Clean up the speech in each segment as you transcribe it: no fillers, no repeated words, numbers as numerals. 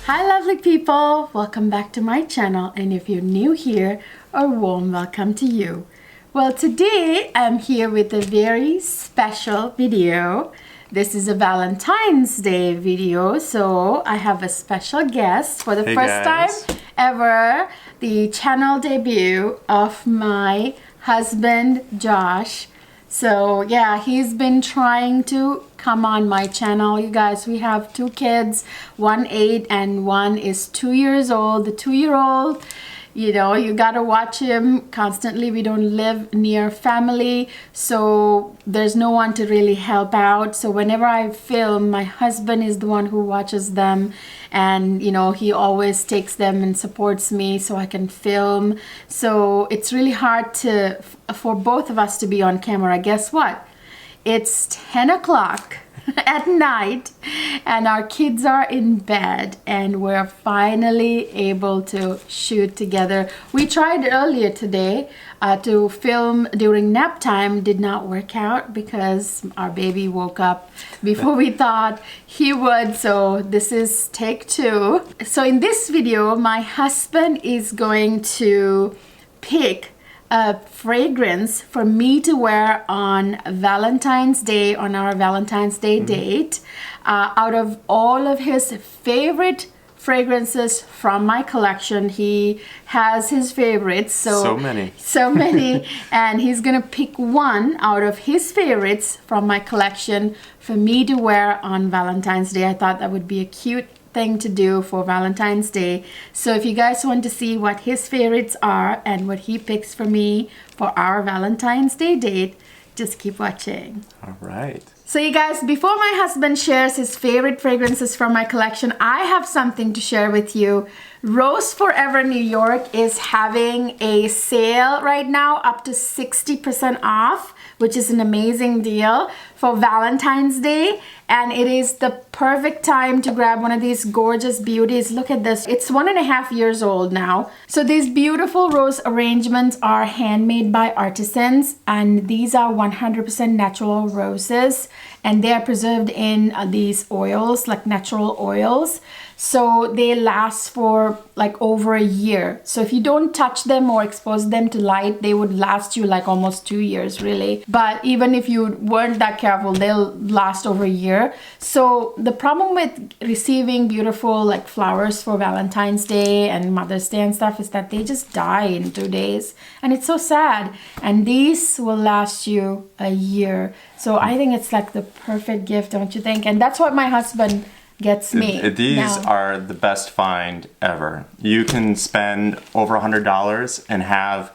Hi lovely people, welcome back to my channel, and if you're new here, a warm welcome to you. Well, today I'm here with a very special video. This is a Valentine's Day video, so I have a special guest for the first time ever, the channel debut of my husband Josh. So yeah, he's been trying to come on my channel. You guys, we have two kids, one 8 and one is 2 years old. The 2-year-old, you know, you gotta watch him constantly. We don't live near family, so there's no one to really help out. So whenever I film, my husband is the one who watches them, and you know, he always takes them and supports me so I can film. So it's really hard for both of us to be on camera. Guess what? It's 10 o'clock at night and our kids are in bed and we're finally able to shoot together. We tried earlier today to film during nap time. Did not work out because our baby woke up before we thought he would. So this is take 2. So in this video, my husband is going to pick a fragrance for me to wear on Valentine's Day, on our Valentine's Day date, out of all of his favorite fragrances from my collection. He has his favorites, so many and he's gonna pick one out of his favorites from my collection for me to wear on Valentine's Day. I thought that would be a cute thing to do for Valentine's Day. So if you guys want to see what his favorites are and what he picks for me for our Valentine's Day date, just keep watching. All right. So you guys, before my husband shares his favorite fragrances from my collection, I have something to share with you. Roseforever New York is having a sale right now, up to 60% off, which is an amazing deal for Valentine's Day. And it is the perfect time to grab one of these gorgeous beauties. Look at this. It's 1.5 years old now. So these beautiful rose arrangements are handmade by artisans, and these are 100% natural roses, and they are preserved in these oils, like natural oils. So they last for like over a year. So if you don't touch them or expose them to light, they would last you like almost 2 years really. But even if you weren't that careful, they'll last over a year. So the problem with receiving beautiful like flowers for Valentine's Day and Mother's Day and stuff is that they just die in 2 days. And it's so sad. And these will last you a year. So I think it's like the perfect gift, don't you think? And that's what my husband gets me. These are the best find ever. You can spend over $100 and have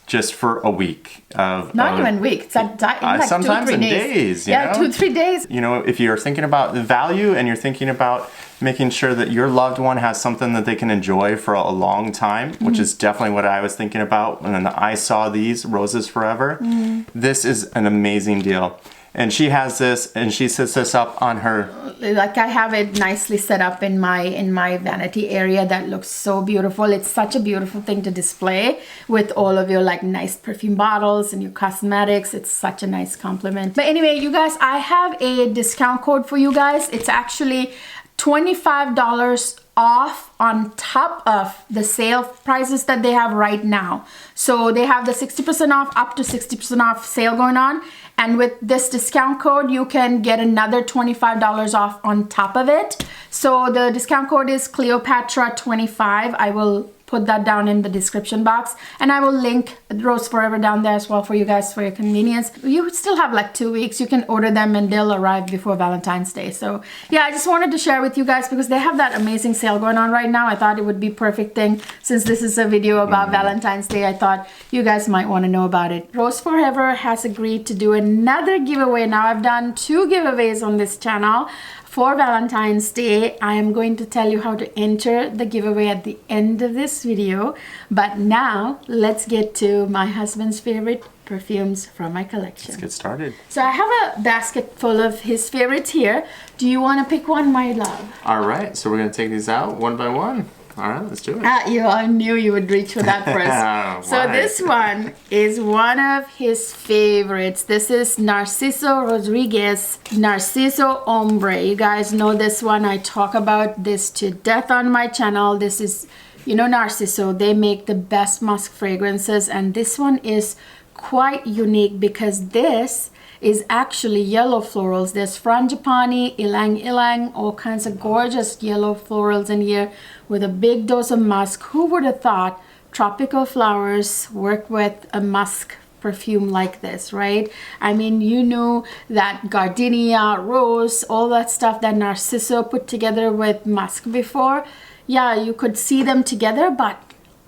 just for a week of even week. It's like sometimes 2-3 in days. Yeah, 2-3 days. You know, if you're thinking about the value and you're thinking about making sure that your loved one has something that they can enjoy for a long time, which is definitely what I was thinking about when I saw these Roseforever. This is an amazing deal. And she has this, and she sets this up on her. Like I have it nicely set up in my vanity area that looks so beautiful. It's such a beautiful thing to display with all of your like nice perfume bottles and your cosmetics. It's such a nice compliment. But anyway, you guys, I have a discount code for you guys. It's actually $25 off on top of the sale prices that they have right now. So they have the 60% off, up to 60% off sale going on. And with this discount code, you can get another $25 off on top of it. So the discount code is Cleopatra25. I will put that down in the description box, and I will link Roseforever down there as well for you guys for your convenience. You still have like 2 weeks. You can order them and they'll arrive before Valentine's Day. So yeah, I just wanted to share with you guys because they have that amazing sale going on right now. I thought it would be perfect thing since this is a video about Valentine's Day. I thought you guys might want to know about it. Roseforever has agreed to do another giveaway. Now I've done 2 giveaways on this channel. For Valentine's Day, I am going to tell you how to enter the giveaway at the end of this video. But now, let's get to my husband's favorite perfumes from my collection. Let's get started. So I have a basket full of his favorites here. Do you want to pick one, my love? All right, so we're going to take these out one by one. All right, let's do it. I knew you would reach for that first. So this one is one of his favorites. This is Narciso Rodriguez Narciso Ombre. You guys know this one. I talk about this to death on my channel. This is, you know, Narciso. They make the best musk fragrances, and this one is quite unique because this is actually yellow florals. There's frangipani, ylang ylang, all kinds of gorgeous yellow florals in here with a big dose of musk. Who would have thought tropical flowers work with a musk perfume like this, right? I mean, you knew that gardenia, rose, all that stuff that Narciso put together with musk before. Yeah, you could see them together, but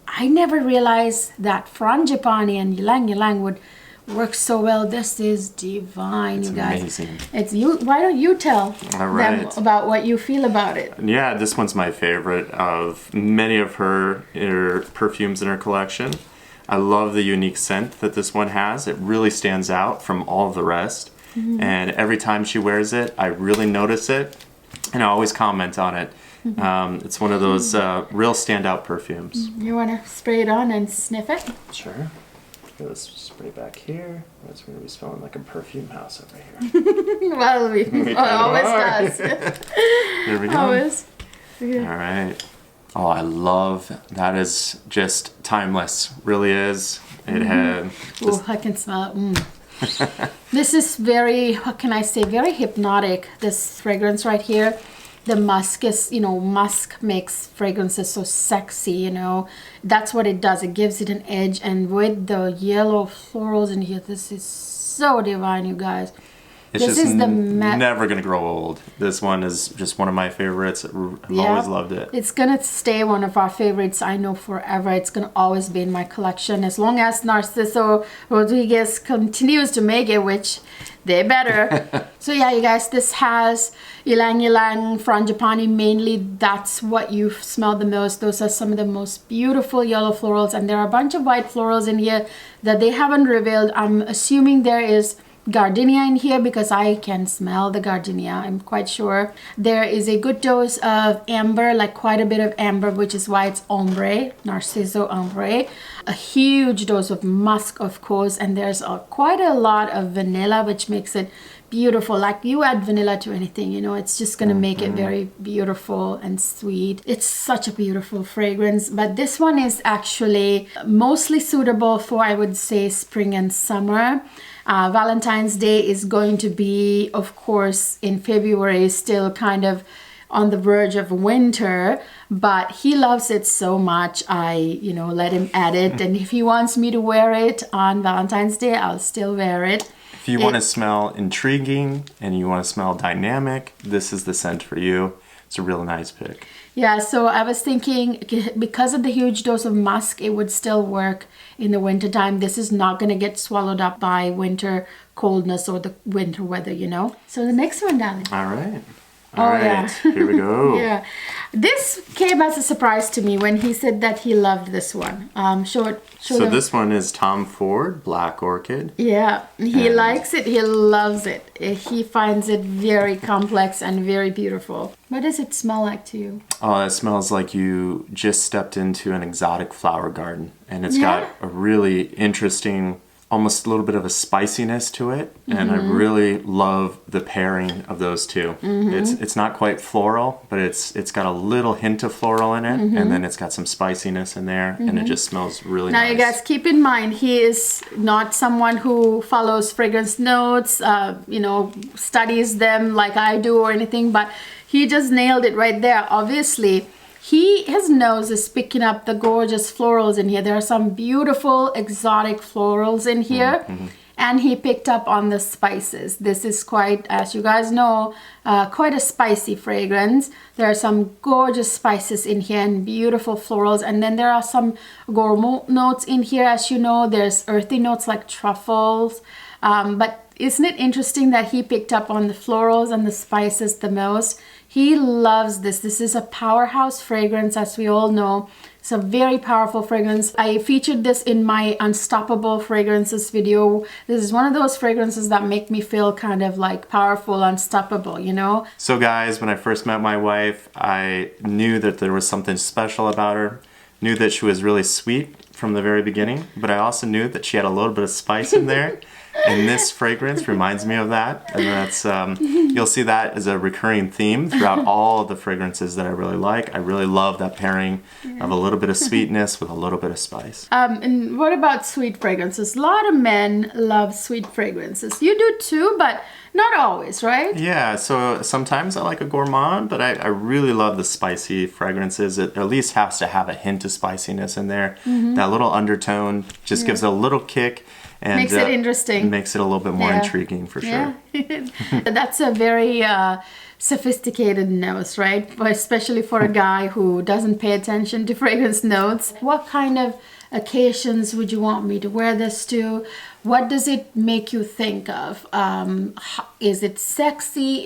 I never realized that frangipani and ylang ylang would works so well. This is divine, it's you guys. Amazing. It's you. Why don't you tell them about what you feel about it? Yeah, this one's my favorite of many of her perfumes in her collection. I love the unique scent that this one has. It really stands out from all of the rest. And every time she wears it, I really notice it, and I always comment on it. It's one of those real standout perfumes. You want to spray it on and sniff it? Sure. Let's spray back here. It's going to be smelling like a perfume house over here. Well, it always does. There we go. Always. Yeah. All right. Oh, I love that. Is just timeless. Really is. It had. Oh, I can smell it. This is very, what can I say? Very hypnotic. This fragrance right here. The musk is, you know, musk makes fragrances so sexy, you know. That's what it does. It gives it an edge. And with the yellow florals in here, this is so divine, you guys. It's this just is the never going to grow old. This one is just one of my favorites. I've always loved it. It's going to stay one of our favorites, I know, forever. It's going to always be in my collection. As long as Narciso Rodriguez continues to make it, which they better. So yeah, you guys, this has ylang ylang, frangipani mainly. That's what you smell the most. Those are some of the most beautiful yellow florals. And there are a bunch of white florals in here that they haven't revealed. I'm assuming there is gardenia in here because I can smell the gardenia. I'm quite sure. There is a good dose of amber, like quite a bit of amber, which is why it's ombre, Narciso Ombre. A huge dose of musk, of course, and there's quite a lot of vanilla, which makes it beautiful. Like, you add vanilla to anything, you know, it's just gonna make it very beautiful and sweet. It's such a beautiful fragrance. But this one is actually mostly suitable for, I would say, spring and summer. Valentine's Day is going to be, of course, in February, still kind of on the verge of winter, but he loves it so much. I, you know, let him add it, and if he wants me to wear it on Valentine's Day, I'll still wear it. If you want to smell intriguing and you want to smell dynamic, this is the scent for you. It's a real nice pick. Yeah, so I was thinking, because of the huge dose of musk, it would still work in the winter time. This is not going to get swallowed up by winter coldness or the winter weather, you know. So the next one, darling. All right. All right. Yeah. Here we go. Yeah. This came as a surprise to me when he said that he loved this one. So this one is Tom Ford, Black Orchid. Yeah, he likes it. He loves it. He finds it very complex and very beautiful. What does it smell like to you? Oh, it smells like you just stepped into an exotic flower garden. And it's got a really interesting, almost a little bit of a spiciness to it, and I really love the pairing of those two. It's not quite floral, but it's got a little hint of floral in it, and then it's got some spiciness in there, and it just smells really nice. Now, you guys, keep in mind, he is not someone who follows fragrance notes, you know, studies them like I do or anything, but he just nailed it right there. Obviously, his nose is picking up the gorgeous florals in here. There are some beautiful exotic florals in here. And he picked up on the spices. This is quite, as you guys know, quite a spicy fragrance. There are some gorgeous spices in here and beautiful florals. And then there are some gourmet notes in here. As you know, there's earthy notes like truffles. But Isn't it interesting that he picked up on the florals and the spices the most? He loves this. This is a powerhouse fragrance, as we all know. It's a very powerful fragrance. I featured this in my Unstoppable Fragrances video. This is one of those fragrances that make me feel kind of like powerful, unstoppable, you know? So guys, when I first met my wife, I knew that there was something special about her. Knew that she was really sweet from the very beginning, but I also knew that she had a little bit of spice in there. And this fragrance reminds me of that. And that's, you'll see that as a recurring theme throughout all of the fragrances that I really like. I really love that pairing of a little bit of sweetness with a little bit of spice. And what about sweet fragrances? A lot of men love sweet fragrances. You do too, but not always, right? Yeah, so sometimes I like a gourmand, but I really love the spicy fragrances. It at least has to have a hint of spiciness in there. That little undertone just gives it a little kick. And makes it interesting. Makes it a little bit more intriguing for sure. That's a very sophisticated nose, right? Especially for a guy who doesn't pay attention to fragrance notes. What kind of occasions would you want me to wear this to? What does it make you think of? Is it sexy?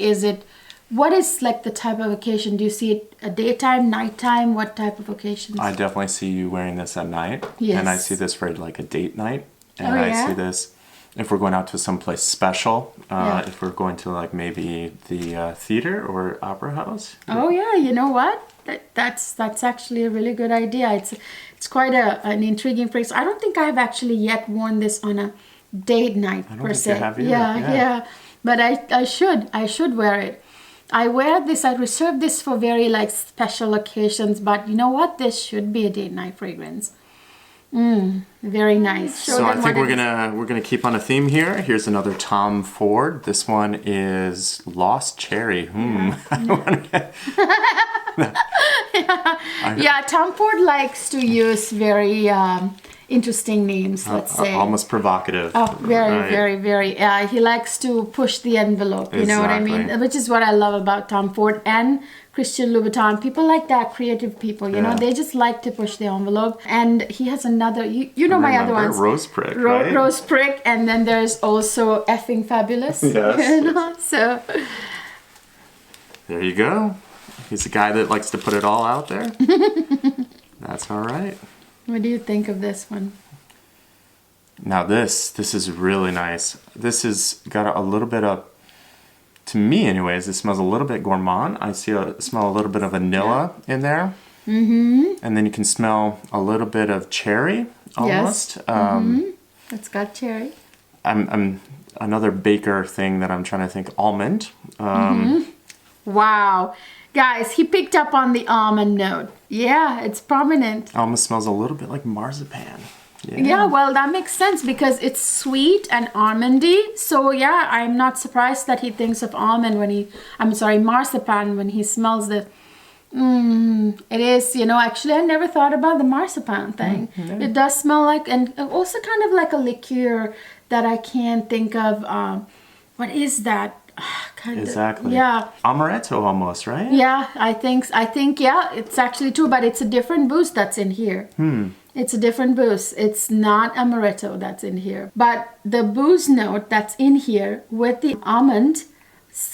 What is like the type of occasion? Do you see it a daytime, nighttime? What type of occasions? I definitely see you wearing this at night. Yes. And I see this for like a date night. And I see this if we're going out to someplace special, if we're going to like maybe the theater or opera house. Oh yeah, you know what? That's actually a really good idea. It's quite an intriguing phrase. I don't think I've actually yet worn this on a date night per se. You have either. Yeah. But I should wear it. I wear this. I reserve this for very like special occasions. But you know what? This should be a date night fragrance. Very nice. So I think we're gonna keep on a theme here. Here's another Tom Ford. This one is Lost Cherry. Yeah, Tom Ford likes to use very interesting names, let's say. Almost provocative. Oh, very. He likes to push the envelope, you know what I mean? Which is what I love about Tom Ford and Christian Louboutin. People like that, creative people, you know, they just like to push the envelope. And he has another, you know my other ones. Rose Prick, right? Rose Prick, and then there's also Effing Fabulous. Yes. You know? So there you go. He's a guy that likes to put it all out there. That's all right. What do you think of this one? Now this is really nice. This has got a little bit of, to me anyways, it smells a little bit gourmand. I smell a little bit of vanilla in there. And then you can smell a little bit of cherry almost. Yes. It's got cherry. I'm another baker thing that I'm trying to think, almond. Wow. Guys, he picked up on the almond note. Yeah, it's prominent. Almost smells a little bit like marzipan. Yeah, well, that makes sense because it's sweet and almondy. So yeah, I'm not surprised that he thinks of marzipan when he smells the. It is, you know, actually I never thought about the marzipan thing. It does smell like, and also kind of like a liqueur that I can't think of. What is that? Exactly. Yeah. Amaretto almost, right? Yeah, I think yeah, it's actually true, but it's a different boost that's in here. It's a different boost. It's not amaretto that's in here. But the booze note that's in here with the almond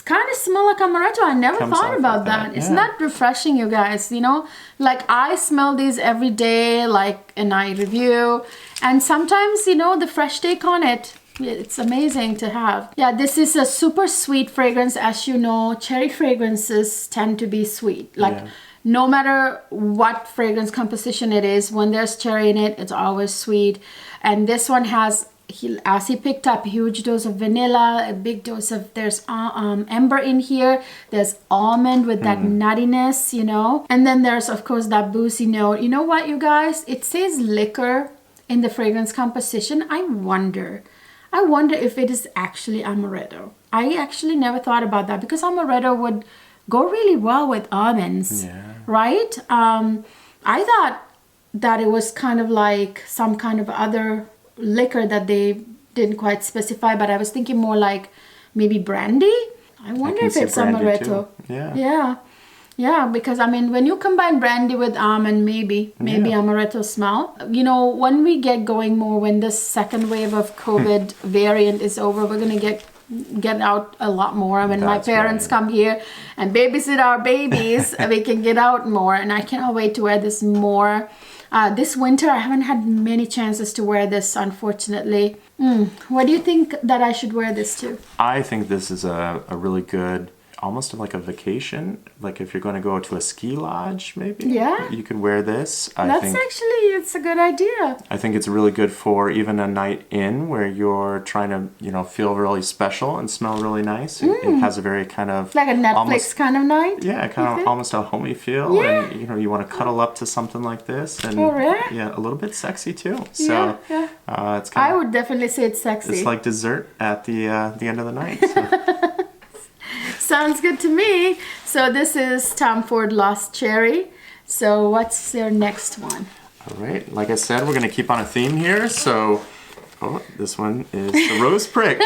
kind of smell like amaretto. I never thought about that. Isn't that refreshing, you guys? You know, like I smell these every day, like in I review, and sometimes, you know, the fresh take on it. It's amazing to have. Yeah, this is a super sweet fragrance. As you know, cherry fragrances tend to be sweet. Like no matter what fragrance composition it is, when there's cherry in it, it's always sweet. And this one has, as he picked up, a huge dose of vanilla, a big dose of, there's amber in here. There's almond with that nuttiness, you know. And then there's, of course, that boozy note. You know what, you guys? It says liquor in the fragrance composition. I wonder if it is actually amaretto. I actually never thought about that because amaretto would go really well with almonds, right? I thought that it was kind of like some kind of other liquor that they didn't quite specify, but I was thinking more like maybe brandy. I wonder if it's amaretto. Yeah, because I mean, when you combine brandy with almond, maybe amaretto smell. You know, when we get going more, when this second wave of COVID variant is over, we're gonna get get out a lot more. When my That's parents right. come here and babysit our babies, we can get out more. And I cannot wait to wear this more. This winter, I haven't had many chances to wear this, unfortunately. What do you think that I should wear this to? I think this is a really good, almost like a vacation. Like if you're going to go to a ski lodge, maybe. Yeah. You could wear this. It's a good idea. I think it's really good for even a night in where you're trying to, feel really special and smell really nice. It has a very kind of... Like a Netflix kind of night? Yeah, kind of almost a homey feel. Yeah. And, you want to cuddle up to something like this. And, yeah, a little bit sexy too. So it's kind I would definitely say it's sexy. It's like dessert at the end of the night. So. Sounds good to me. So this is Tom Ford Lost Cherry. So what's their next one? All right. Like I said, we're going to keep on a theme here. So, this one is the Rose Prick.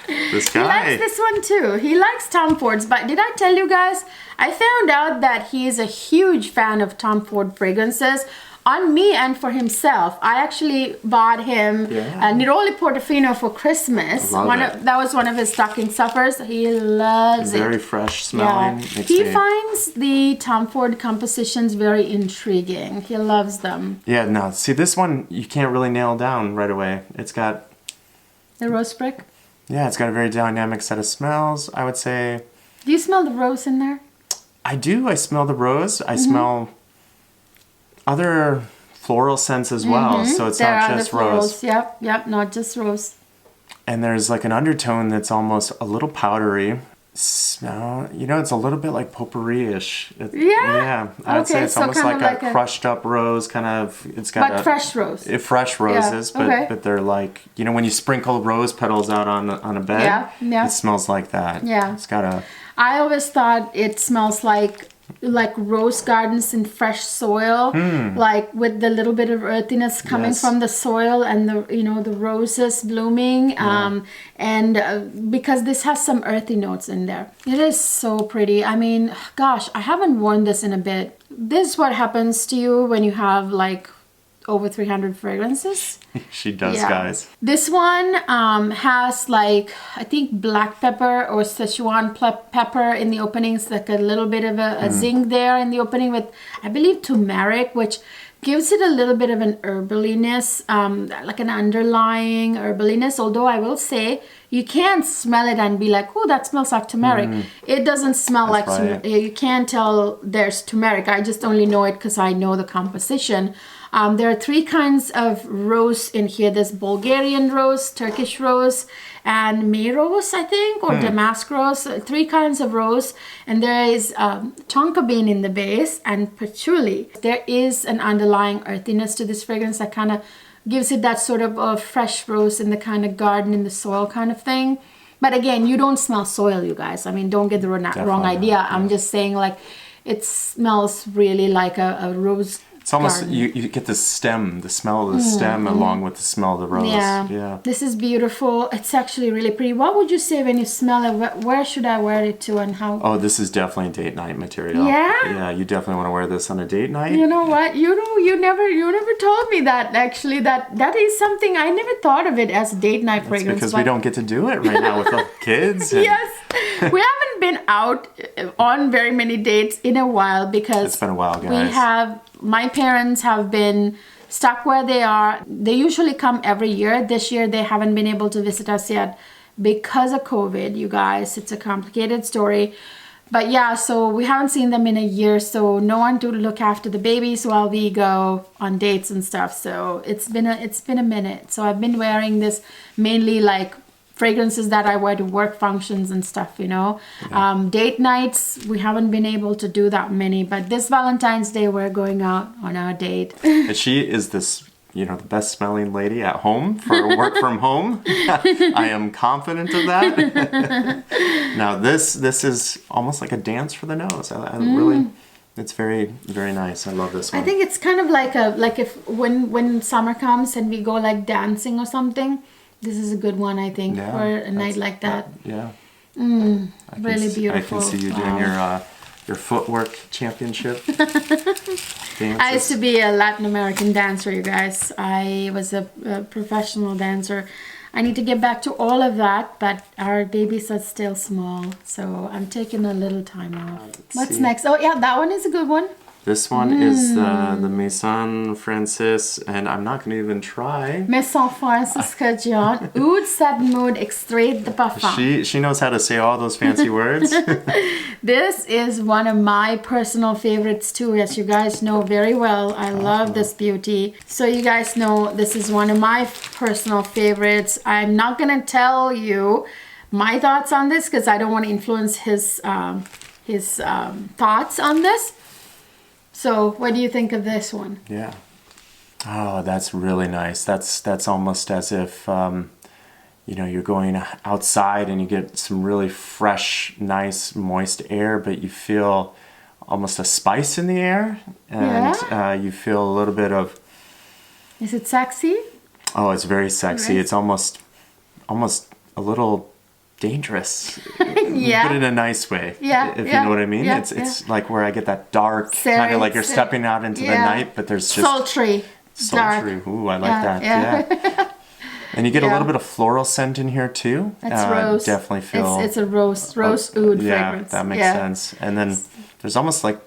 This guy. He likes this one too. He likes Tom Ford's. But did I tell you guys? I found out that he is a huge fan of Tom Ford fragrances. On me and for himself. I actually bought him a Neroli Portofino for Christmas. That was one of his stocking stuffers. He loves it. Very fresh smelling. Yeah. He finds the Tom Ford compositions very intriguing. He loves them. Yeah, no. See, this one you can't really nail down right away. It's got... The Rose Prick? Yeah, it's got a very dynamic set of smells, I would say. Do you smell the rose in there? I do. I smell the rose. I smell... other floral scents as well, so it's not just rose. Yep, not just rose. And there's like an undertone that's almost a little powdery. Smell, it's a little bit like potpourri-ish. Yeah, I'd say it's almost like a crushed up rose, kind of. It's got fresh rose. Fresh roses, but they're like, when you sprinkle rose petals out on a bed, it smells like that. Yeah, it's got a. I always thought it smells like rose gardens in fresh soil, like with the little bit of earthiness coming from the soil and the roses blooming, and because this has some earthy notes in there. It is so pretty. I mean, gosh, I haven't worn this in a bit. This is what happens to you when you have over 300 fragrances. She does, guys. This one has I think black pepper or Szechuan pepper in the openings, like a little bit of a zing there in the opening with, I believe, turmeric, which gives it a little bit of an herbaliness, like an underlying herbaliness. Although I will say, you can't smell it and be like, oh, that smells like turmeric. It doesn't smell like turmeric. You can't tell there's turmeric. I just only know it because I know the composition. There are 3 kinds of rose in here. There's Bulgarian rose, Turkish rose, and May rose, I think, or damask rose. 3 kinds of rose. And there is tonka bean in the base and patchouli. There is an underlying earthiness to this fragrance that kind of gives it that sort of fresh rose in the kind of garden in the soil kind of thing. But again, you don't smell soil, you guys. I mean, don't get the wrong idea. I'm just saying, it smells really like a rose. It's almost, you get the smell of the stem along with the smell of the rose. Yeah. This is beautiful. It's actually really pretty. What would you say when you smell it? Where should I wear it to and how? Oh, this is definitely date night material. Yeah? Yeah, you definitely want to wear this on a date night. You know what? You never told me that, actually. That is something, I never thought of it as date night fragrance. Because we don't get to do it right now with the kids. Yes. We haven't been out on very many dates in a while because it's been a while, guys. My parents have been stuck where they are. They usually come every year. This year they haven't been able to visit us yet because of COVID, you guys. It's a complicated story. But yeah, so we haven't seen them in a year, so no one to look after the babies while we go on dates and stuff. So it's been a minute. So I've been wearing this mainly fragrances that I wear to work functions and stuff, Date nights, we haven't been able to do that many, but this Valentine's Day, we're going out on our date. And she is this, the best smelling lady at home for work from home. I am confident of that. Now, this is almost like a dance for the nose. I really... It's very, very nice. I love this one. I think it's kind of like if when summer comes and we go dancing or something. This is a good one, I think, for a night like that. Really beautiful. I can see you doing your footwork championship dances. I used to be a Latin American dancer, you guys. I was a professional dancer. I need to get back to all of that, but our babies are still small, so I'm taking a little time off. What's next? Oh yeah, that one is a good one. This one is the Maison Francis, and I'm not going to even try. Maison Francis John. Oud Satin Mood Extrait de Parfum. She knows how to say all those fancy words. This is one of my personal favorites too, as you guys know very well. I love this beauty. So you guys know this is one of my personal favorites. I'm not going to tell you my thoughts on this because I don't want to influence his thoughts on this. So, what do you think of this one? Yeah. Oh, that's really nice. That's almost as if you know, you're going outside and you get some really fresh, nice, moist air, but you feel almost a spice in the air, and you feel a little bit of. Is it sexy? Oh, it's very sexy. Right. It's almost a little dangerous. Yeah. But in a nice way. Yeah. If you know what I mean. Yeah, it's like where I get that dark, kind of like you're stepping out into the night, but there's just sultry. Dark. Ooh, I like that. Yeah. And you get a little bit of floral scent in here too. That's rose. Definitely feel. It's a rose oud fragrance. Yeah, that makes sense. And then there's almost like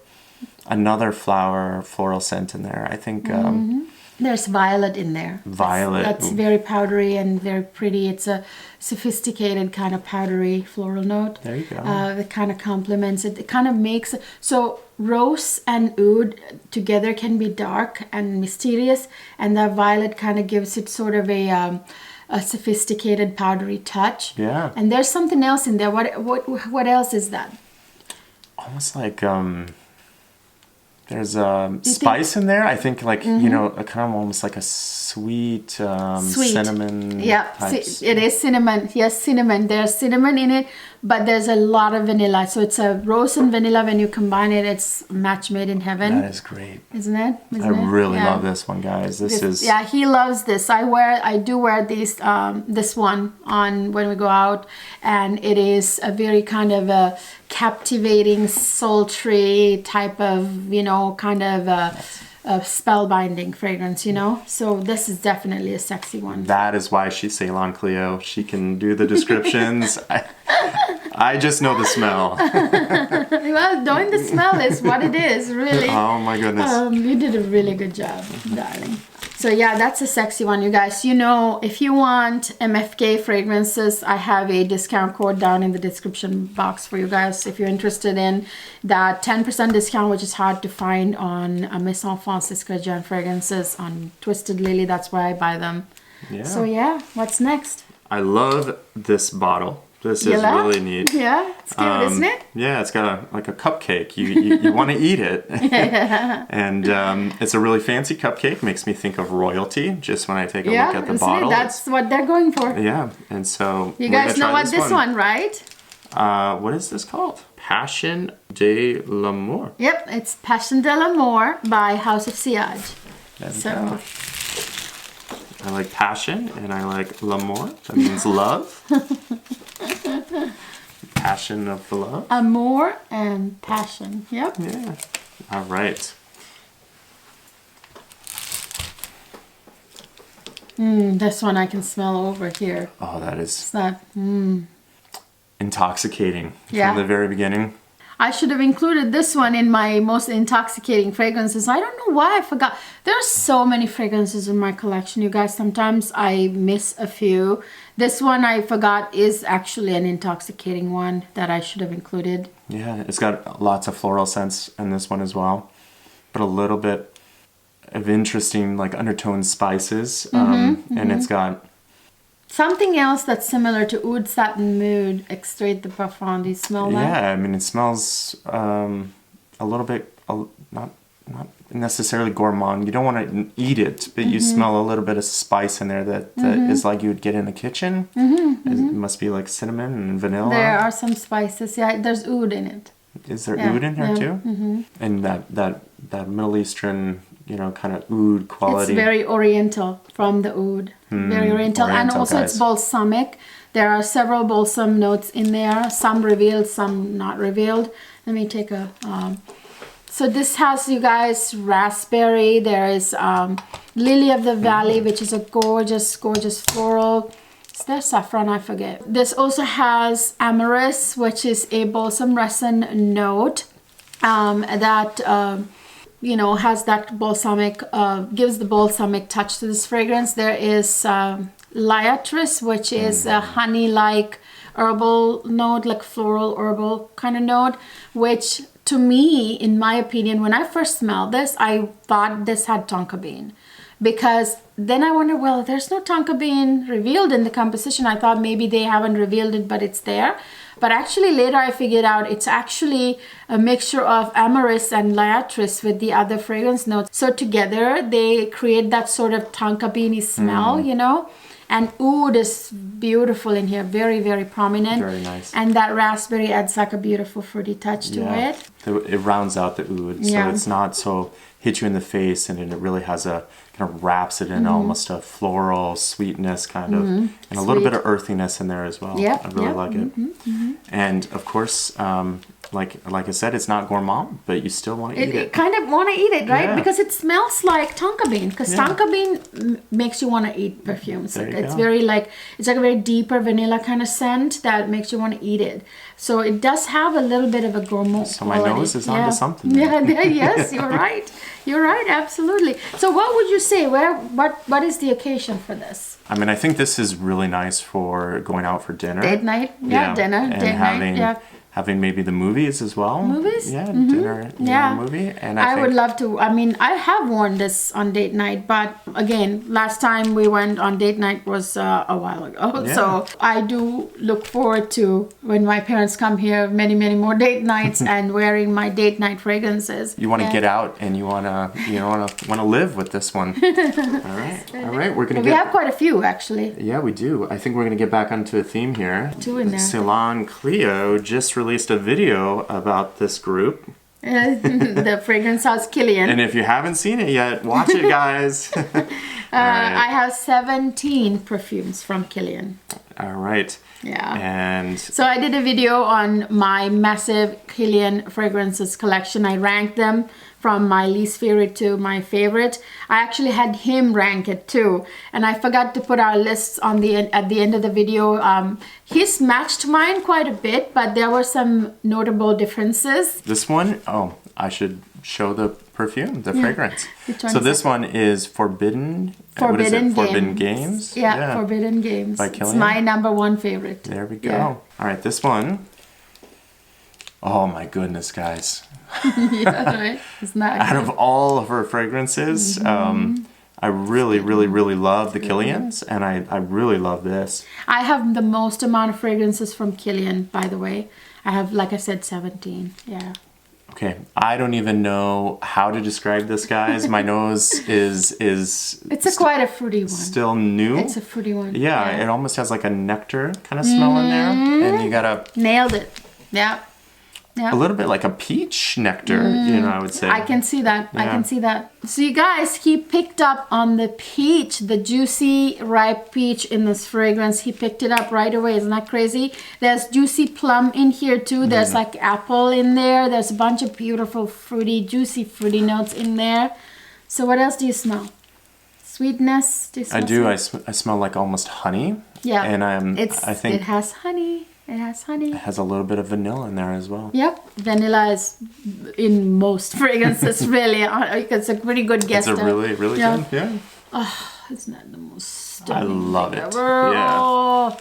another floral scent in there. I think. There's violet in there. Violet. That's very powdery and very pretty. It's a sophisticated kind of powdery floral note. There you go. That kind of complements it. It kind of makes it. So rose and oud together can be dark and mysterious, and that violet kind of gives it sort of a sophisticated powdery touch. Yeah. And there's something else in there. What else is that? Almost like there's spice in there. I think like you know, a kind of almost like a sweet cinnamon. Yeah, it is cinnamon. Yes, cinnamon. There's cinnamon in it, but there's a lot of vanilla. So it's a rose and vanilla. When you combine it, it's a match made in heaven. That is great. Isn't it? I really love this one, guys. This is. Yeah, he loves this. I do wear these this one on when we go out, and it is a very kind of a captivating, sultry type of, you know, kind of a spellbinding fragrance, you know. So this is definitely a sexy one. That is why she's Ceylon Cleo. She can do the descriptions. I just know the smell. Well, knowing the smell is what it is, really. Oh my goodness. You did a really good job, darling. So yeah, that's a sexy one, you guys. You know, if you want MFK fragrances, I have a discount code down in the description box for you guys. If you're interested in that 10% discount, which is hard to find on Maison Francis fragrances on Twisted Lily, that's where I buy them. Yeah. So yeah, what's next? I love this bottle. This is really neat. Yeah, it's cute, isn't it? Yeah, it's got like a cupcake. You want to eat it. And it's a really fancy cupcake. Makes me think of royalty just when I take a look at the bottle. That's what they're going for. Yeah, and so you guys know what this one, right? What is this called? Passion de l'Amour. Yep, it's Passion de l'Amour by House of Siage. So I like passion and I like l'amour. That means love. Passion of the love. Amour and passion. Yep. Yeah. All right. This one I can smell over here. Oh, that is. It's that. Intoxicating from the very beginning. I should have included this one in my most intoxicating fragrances. I don't know why I forgot. There are so many fragrances in my collection, you guys. Sometimes I miss a few. This one I forgot is actually an intoxicating one that I should have included. Yeah, it's got lots of floral scents in this one as well, but a little bit of interesting like undertone spices. And it's got something else that's similar to Oud Satin Mood Extrait de Parfum. Do you smell that? Yeah, I mean, it smells a little bit, not necessarily gourmand. You don't want to eat it, but you smell a little bit of spice in there that is like you would get in the kitchen. It must be like cinnamon and vanilla. There are some spices. Yeah, there's oud in it. Is there oud in here too? And that Middle Eastern, you know, kind of oud quality. It's very oriental from the oud. Very oriental. And also it's balsamic. There are several balsam notes in there. Some revealed, some not revealed. Let me take a... So this has, you guys, raspberry. There is Lily of the Valley, which is a gorgeous, gorgeous floral. Is there saffron? I forget. This also has amyris, which is a balsam resin note that you know, has that balsamic, gives the balsamic touch to this fragrance. There is liatris, which is a honey-like herbal note, like floral herbal kind of note, which to me, in my opinion, when I first smelled this, I thought this had tonka bean. Because then I wonder, well, there's no tonka bean revealed in the composition. I thought maybe they haven't revealed it, but it's there. But actually later I figured out it's actually a mixture of amyris and liatris with the other fragrance notes. So together they create that sort of tonka beany smell, you know. And oud is beautiful in here, very, very prominent. Very nice. And that raspberry adds like a beautiful fruity touch to it. It rounds out the oud, so it's not so hit you in the face, and it really has a kind of wraps it in almost a floral sweetness kind of, and a little bit of earthiness in there as well. Yep, I really like it. And of course, like I said, it's not gourmand, but you still want to eat it. You kind of want to eat it, right? Yeah. Because it smells like tonka bean. Because tonka bean makes you want to eat perfumes. It's very like, it's like a very deeper vanilla kind of scent that makes you want to eat it. So it does have a little bit of a gourmand So quality. my nose is onto something. Yes, you're right. You're right, absolutely. So what would you say? What is the occasion for this? I mean, I think this is really nice for going out for dinner. Date night? Yeah, dinner. And date night. having maybe the movies as well. Movies? Yeah, dinner, movie. And I think would love to. I mean, I have worn this on date night, but again, last time we went on date night was a while ago. Yeah. So I do look forward to when my parents come here, many, many more date nights and wearing my date night fragrances. you want to get out and you want to live with this one. All right. We're gonna We have quite a few actually. Yeah, we do. I think we're gonna get back onto a theme here. Two in there. Ceylon Cleo just released a video about this group. The fragrance house Kilian. And if you haven't seen it yet, watch it, guys. I have 17 perfumes from Kilian. All right. Yeah. And so I did a video on my massive Kilian fragrances collection. I ranked them from my least favorite to my favorite. I actually had him rank it too, and I forgot to put our lists on at the end of the video. He's matched mine quite a bit, but there were some notable differences. This one, I should show the perfume, the fragrance. So this one is Forbidden. What is it? Forbidden Games. Yeah, Forbidden Games. By Kilian. It's my #1 favorite. There we go. Yeah. All right, this one. Oh my goodness, guys. Yeah, right. It's not out of all of her fragrances, I really, really, really love the Kilians, and I really love this. I have the most amount of fragrances from Kilian, by the way. I have, like I said, 17. Yeah. Okay, I don't even know how to describe this, guys. My nose is it's quite a fruity one. Still new. It's a fruity one. Yeah, it almost has like a nectar kind of smell in there, and you gotta nailed it. Yeah. A little bit like a peach nectar, I would say. I can see that. Yeah. I can see that. So you guys, he picked up on the peach, the juicy, ripe peach in this fragrance. He picked it up right away. Isn't that crazy? There's juicy plum in here too. There's like apple in there. There's a bunch of beautiful fruity, juicy fruity notes in there. So what else do you smell? Sweetness? Do you smell? I do. I smell like almost honey. Yeah. And I think it has honey. It has honey. It has a little bit of vanilla in there as well. Yep. Vanilla is in most fragrances, really. It's a pretty good guess. It's a really, really good. Yeah. Oh, isn't that the most stunning I love it. Ever? Yeah. Oh,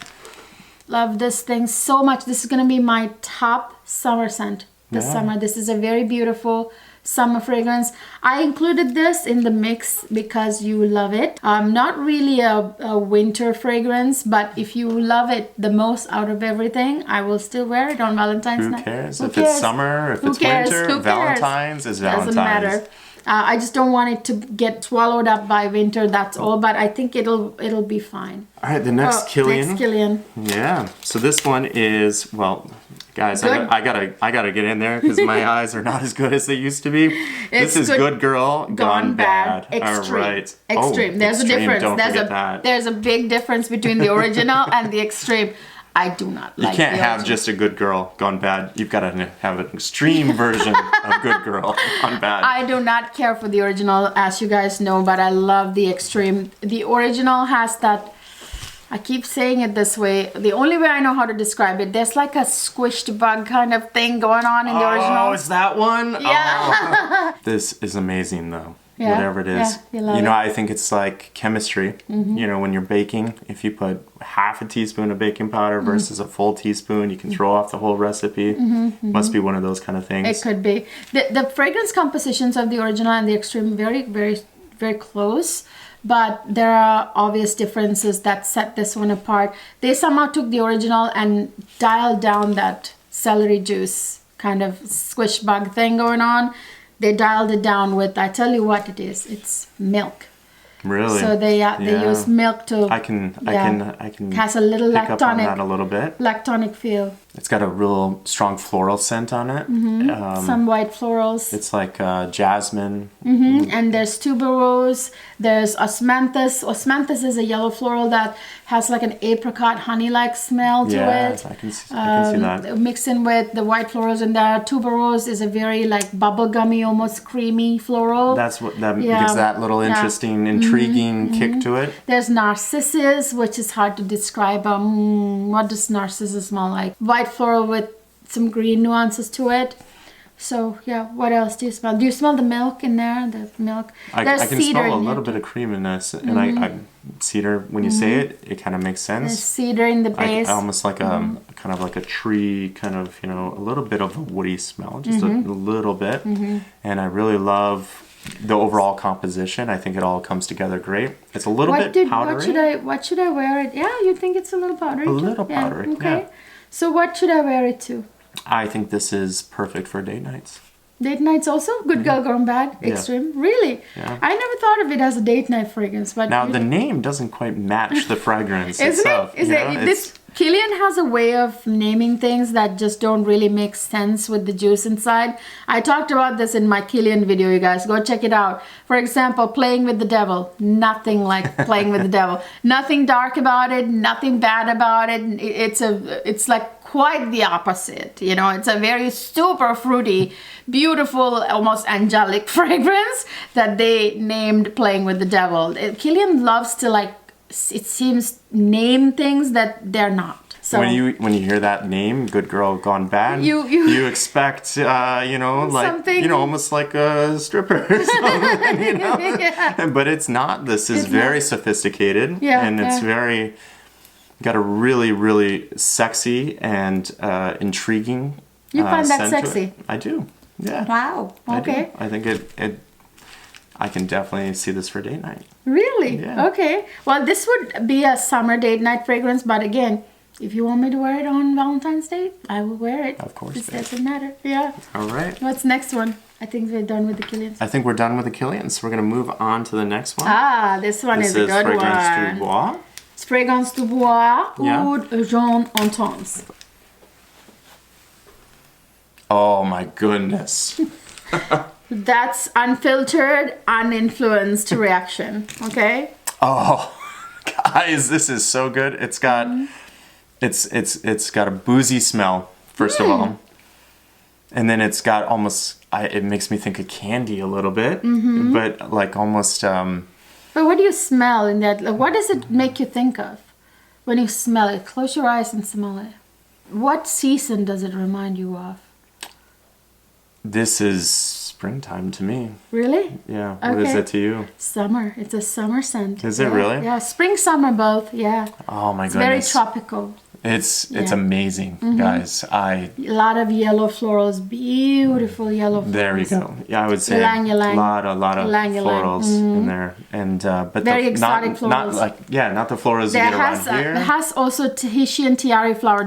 love this thing so much. This is going to be my top summer scent this summer. This is a very beautiful summer fragrance. I included this in the mix because you love it. Not really a winter fragrance, but if you love it the most out of everything, I will still wear it on Valentine's Night. Who cares? If it's summer, if it's winter, Valentine's is Valentine's. Doesn't matter. I just don't want it to get swallowed up by winter, that's all, but I think it'll be fine. All right, the next Kilian. Next Kilian. Yeah. So this one is, well, guys, I gotta get in there because my eyes are not as good as they used to be. This is Good Girl Gone Bad. Extreme. All right. Extreme. There's extreme. a difference. Don't forget that. There's a big difference between the original and the extreme. I do not like. You can't have just a Good Girl Gone Bad. You've got to have an extreme version of Good Girl Gone Bad. I do not care for the original, as you guys know, but I love the extreme. The original has that I keep saying it this way. The only way I know how to describe it, there's like a squished bug kind of thing going on in the original. Oh, it's that one? Yeah. Oh. This is amazing though. Yeah. Whatever it is. Yeah, you love it. I think it's like chemistry. When you're baking, if you put half a teaspoon of baking powder versus a full teaspoon, you can throw off the whole recipe. Must be one of those kind of things. It could be. The fragrance compositions of the original and the extreme very, very, very close. But there are obvious differences that set this one apart. They somehow took the original and dialed down that celery juice kind of squish bug thing going on. They dialed it down with, I tell you what it is, it's milk. Really? So they use milk to I can has a little pick up on lactonic that a little bit. Lactonic feel. It's got a real strong floral scent on it. Some white florals. It's like jasmine. And there's tuberose, there's osmanthus. Osmanthus is a yellow floral that has like an apricot honey-like smell to it. I can see that. Mixed in with the white florals, and there tuberose is a very like bubblegummy, almost creamy floral. That's what gives that little interesting, intriguing kick to it. There's narcissus, which is hard to describe. What does narcissus smell like? White floral with some green nuances to it. So yeah, what else do you smell? Do you smell the milk in there? The milk. I can smell a little bit of creaminess, and I cedar. When you say it, it kind of makes sense. There's cedar in the base. Almost like a kind of like a tree, kind of a little bit of a woody smell, just a little bit. And I really love the overall composition. I think it all comes together great. It's a little bit powdery. What should I wear it? Yeah, you think it's a little powdery? A little powdery. Okay. Yeah. So what should I wear it to? I think this is perfect for date nights. Date nights also? Good Girl Gone Bad? Extreme? Really? Yeah. I never thought of it as a date night fragrance. But now, the name doesn't quite match the fragrance Isn't itself. it? This Kilian has a way of naming things that just don't really make sense with the juice inside. I talked about this in my Kilian video, you guys. Go check it out. For example, Playing with the Devil. Nothing like Playing with the Devil. Nothing dark about it. Nothing bad about it. It's like quite the opposite. It's a very super fruity, beautiful, almost angelic fragrance that they named Playing with the Devil. Kilian loves to it seems name things that they're not. So when you hear that name, Good Girl Gone Bad, you expect something, almost like a stripper or something, Yeah. But it's not. This is very sophisticated, and it's very got a really, really sexy and intriguing. You find that sexy? I do. Yeah. Wow. Okay. I think it. I can definitely see this for date night. Really? Yeah. Okay. Well, this would be a summer date night fragrance, but again, if you want me to wear it on Valentine's Day, I will wear it. Of course. It doesn't matter. Yeah. All right. What's next one? I think we're done with the Kilians. I think we're done with the Kilians, so we're going to move on to the next one. This one is a good Fragrance du Bois. Fragrance du Bois Oud Jean Intense. Oh my goodness. That's unfiltered, uninfluenced reaction. Okay. Oh, guys, this is so good. It's got it's got a boozy smell first of all, and then it's got almost it makes me think of candy a little bit, but like almost. But what do you smell in that? Like, what does it make you think of when you smell it? Close your eyes and smell it. What season does it remind you of? This is springtime to me. Really? Yeah. What is it to you? Summer. It's a summer scent. Is it really? Yeah. Spring, summer, both. Yeah. Oh my goodness. It's very tropical. It's amazing, guys. A lot of yellow florals, beautiful yellow florals. There you go. Yeah, I would say ylang, ylang. a lot of florals in there, and but very exotic florals. Not the florals you get around here. It has also Tahitian tiare flower.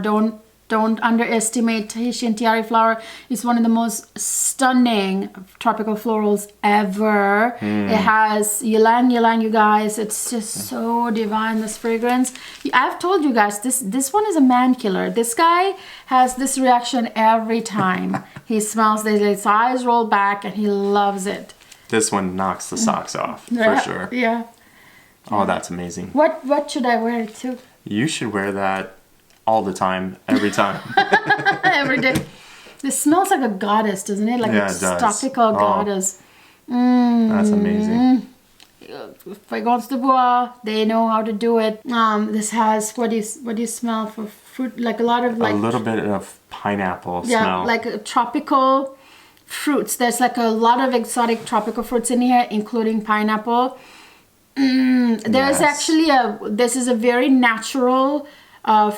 Don't underestimate Tahitian tiare flower. It's one of the most stunning tropical florals ever. It has ylang ylang, you guys. It's just so divine, this fragrance. I've told you guys, this one is a man killer. This guy has this reaction every time he smells this. His eyes roll back and he loves it. This one knocks the socks off, for sure. Yeah. Oh, that's amazing. What should I wear it to? You should wear that all the time, every time. Every day. This smells like a goddess, doesn't it? Like a tropical goddess. That's amazing. fragrance de bois. They know how to do it. This has what do you smell for fruit? Like a lot of like a little bit of pineapple yeah, smell. like tropical fruits. There's like a lot of exotic tropical fruits in here, including pineapple. There's actually this is a very natural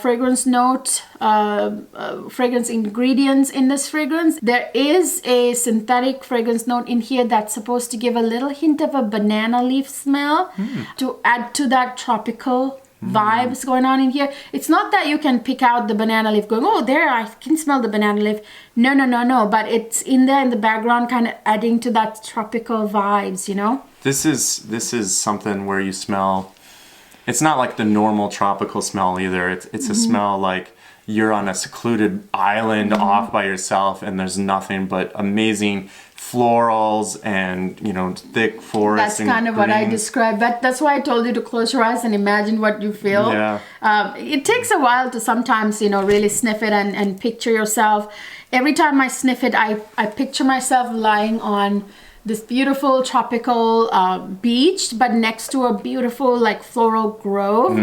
fragrance note, fragrance ingredients in this fragrance. There is a synthetic fragrance note in here that's supposed to give a little hint of a banana leaf smell to add to that tropical vibes going on in here. It's not that you can pick out the banana leaf going, oh, there, I can smell the banana leaf. No, but it's in there in the background, kind of adding to that tropical vibes, you know? This is something where you smell. It's not like the normal tropical smell either. It's a smell like you're on a secluded island off by yourself, and there's nothing but amazing florals and thick forest. That's kind of what I described. That's why I told you to close your eyes and imagine what you feel. Yeah. It takes a while to sometimes really sniff it and picture yourself. Every time I sniff it, I picture myself lying on this beautiful tropical beach, but next to a beautiful like floral grove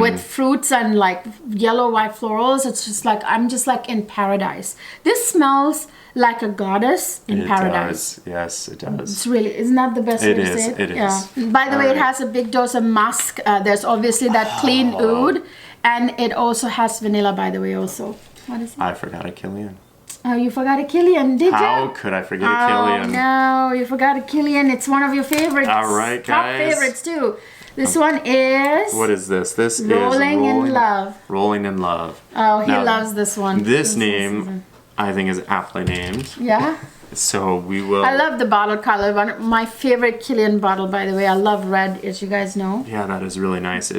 with fruits and like yellow white florals. It's just like I'm just like in paradise. This smells like a goddess in paradise. Does. Yes, it does. It's really, isn't that the best way to say it? It is. Yeah. By the way, it has a big dose of musk. There's obviously that clean oud, and it also has vanilla. By the way, also. What is it? I forgot a Killian. Oh, you forgot a Killian, did you? How could I forget a Killian? Oh, no, you forgot a Killian. It's one of your favorites. All right, guys. Top favorites, too. This one is... What is this? This is Rolling in Love. Rolling in Love. Oh, he loves this one. This name, I think, is aptly named. Yeah? So we will... I love the bottle color. One of my favorite Killian bottle, by the way. I love red, as you guys know. Yeah, that is really nice.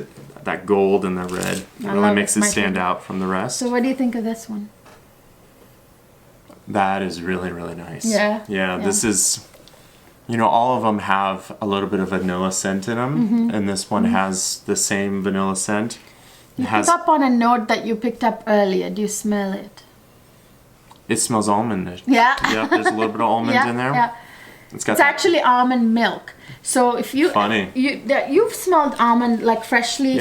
That gold and the red really makes it stand out from the rest. So what do you think of this one? That is really, really nice. Yeah. This is, all of them have a little bit of vanilla scent in them, and this one has the same vanilla scent. You picked up on a note that you picked up earlier. Do you smell it? It smells almond. Yeah. Yeah, there's a little bit of almond in there. Yeah. It's actually almond milk. So if you Funny. you've smelled almond, like freshly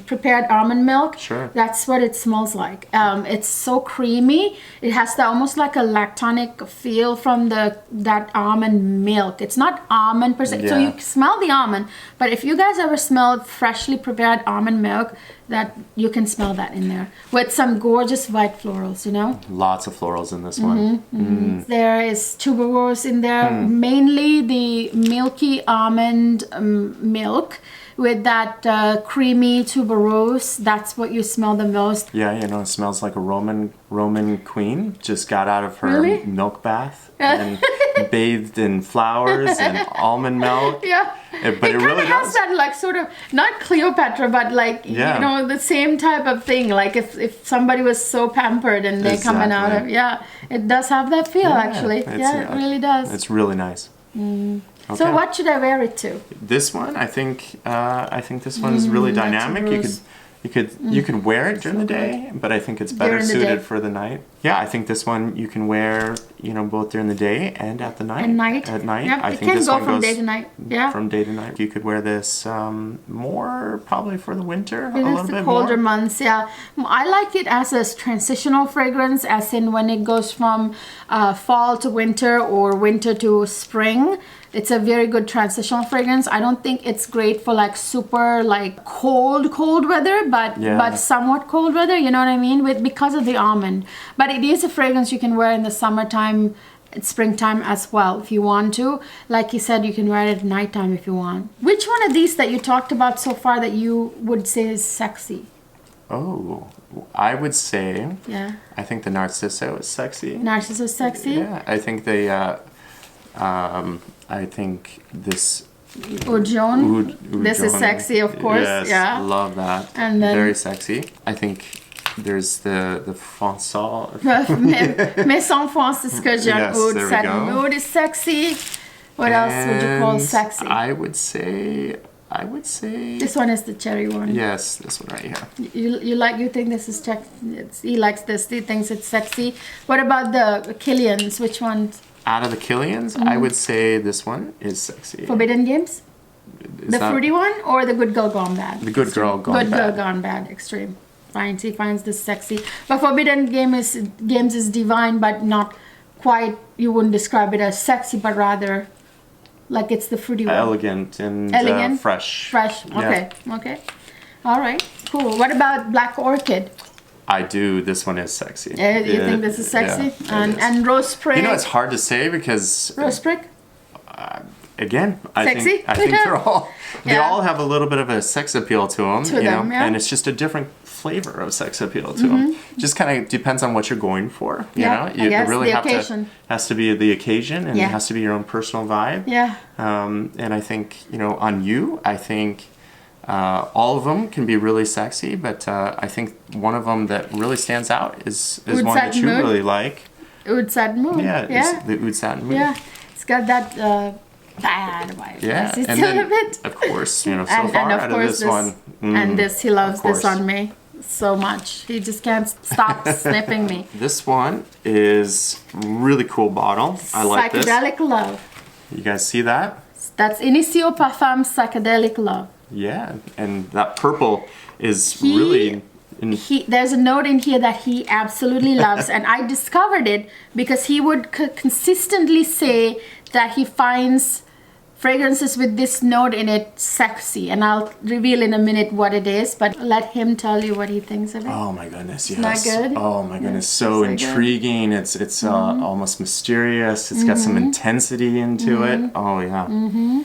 prepared almond milk. Sure. That's what it smells like. It's so creamy. It has almost like a lactonic feel from that almond milk. It's not almond per se. Yeah. So you smell the almond, but if you guys ever smelled freshly prepared almond milk, that you can smell that in there with some gorgeous white florals, Lots of florals in this one. There is tuberose in there, mainly the milky almond milk with that creamy tuberose. That's what you smell the most. Yeah, it smells like a Roman queen just got out of her Really? milk bath and bathed in flowers and almond milk. Yeah. But it really has does. that like sort of, not Cleopatra, but like, the same type of thing. Like if somebody was so pampered and they're coming out of, it does have that feel actually. It really does. It's really nice. Okay. So what should I wear it to? This one, I think this one is really dynamic. You could wear it during the day, but I think it's better suited for the night. Yeah, I think this one you can wear, both during the day and at the night. At night. I it think can this go one from goes day to night. Yeah. from day to night. You could wear this more probably for the winter, a little bit colder more. months. Yeah, I like it as a transitional fragrance, as in when it goes from fall to winter or winter to spring. It's a very good transitional fragrance. I don't think it's great for like super like cold weather, but somewhat cold weather. You know what I mean? Because of the almond. But it is a fragrance you can wear in the summertime, springtime as well if you want to. Like you said, you can wear it at nighttime if you want. Which one of these that you talked about so far that you would say is sexy? Oh, I would say. Yeah. I think the Narciso is sexy. Narciso is sexy. Yeah, I think I think this Oud. This is sexy, of course. Yes, yeah. Love that. And then very sexy. I think there's the François. Maison Francis Oud satin oud is sexy. What else would you call sexy? I would say this one is the cherry one. Yes, this one right here. You think this is he likes this. He thinks it's sexy. What about the Killians? Which ones? Out of the Killians, I would say this one is sexy. Forbidden Games? The fruity one or the Good Girl Gone Bad? The Good Girl Gone Bad. Good Girl Gone Bad Extreme. He finds this sexy. But Forbidden Games is divine, but not quite, you wouldn't describe it as sexy, but rather like it's the fruity one. Elegant and fresh. Fresh, okay, okay. All right, cool. What about Black Orchid? I do. This one is sexy. You think this is sexy? Yeah, and Rose Spray? You know, it's hard to say because... Rose Spray? Again, I sexy? think they're all... They all have a little bit of a sex appeal to them. And it's just a different flavor of sex appeal to them. Just kind of depends on what you're going for. You know, you really has to be the occasion, and it has to be your own personal vibe. Yeah. And I think, you know, on you, I think all of them can be really sexy, but I think one of them that really stands out is one that you really like. Oud Satin Moon. Yeah, it's the Oud Satin Moon. Yeah, it's got that bad vibe. Yeah, it's and then, of course, you know, so far out of this one. And this, he loves this on me so much. He just can't stop sniffing me. This one is really cool bottle. I like this. Psychedelic Love. You guys see that? That's Initio Parfums Psychedelic Love. Yeah, and that purple is really... There's a note in here that he absolutely loves, and I discovered it because he would consistently say that he finds fragrances with this note in it sexy, and I'll reveal in a minute what it is, but let him tell you what he thinks of it. Oh my goodness, yes. Not good? Oh my goodness, so intriguing. Good. It's almost mysterious. It's got some intensity into it. Oh yeah.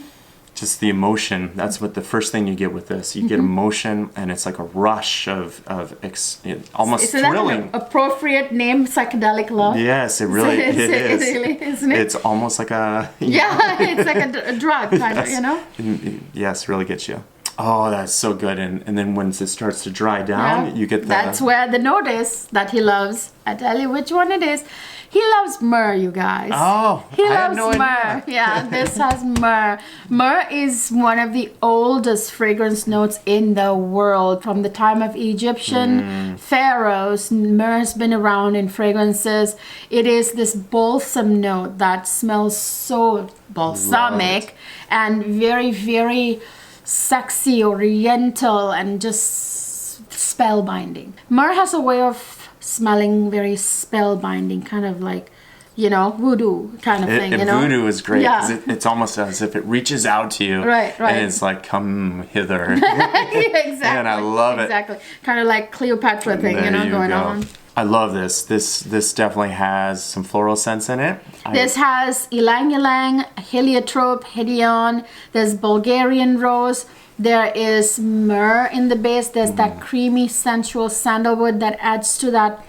Just the emotion. That's what the first thing you get with this. You get emotion, and it's like a rush of almost thrilling. Is that an appropriate name, Psychedelic Love? Yes, it really is. It really, isn't it? It's almost like a... Yeah, it's like a drug, kind of, you know? Yes, really gets you. Oh, that's so good. And then once it starts to dry down, you get the... That's where the note is that he loves. I tell you which one it is. He loves myrrh, you guys. Oh, he loves no myrrh. Yeah, this has myrrh. Myrrh is one of the oldest fragrance notes in the world. From the time of Egyptian pharaohs, myrrh has been around in fragrances. It is this balsam note that smells so balsamic and very, very sexy, oriental, and just spellbinding. Myrrh has a way of smelling very spellbinding, kind of like, you know, voodoo kind of thing, you know? Voodoo is great because it's almost as if it reaches out to you. Right. And it's like, come hither. Exactly. And I love it. Exactly. Kind of like Cleopatra thing, going on. I love this. This definitely has some floral scents in it. This has ylang ylang, heliotrope, hedion. There's Bulgarian rose. There is myrrh in the base. There's that creamy, sensual sandalwood that adds to that,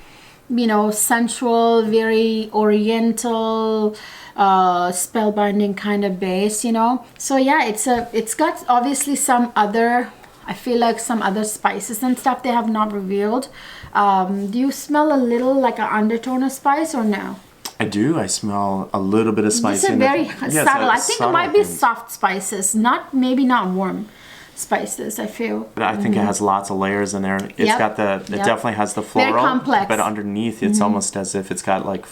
you know, sensual, very oriental, spellbinding kind of base, you know. So yeah, it's got obviously some other, I feel like some other spices and stuff they have not revealed. Do you smell a little like an undertone of spice or no? I do. I smell a little bit of spice in it. It's very subtle. I think it might be soft spices, maybe not warm spices, I feel. But I think it has lots of layers in there. It's got it definitely has the floral. Very complex. But underneath, it's almost as if it's got like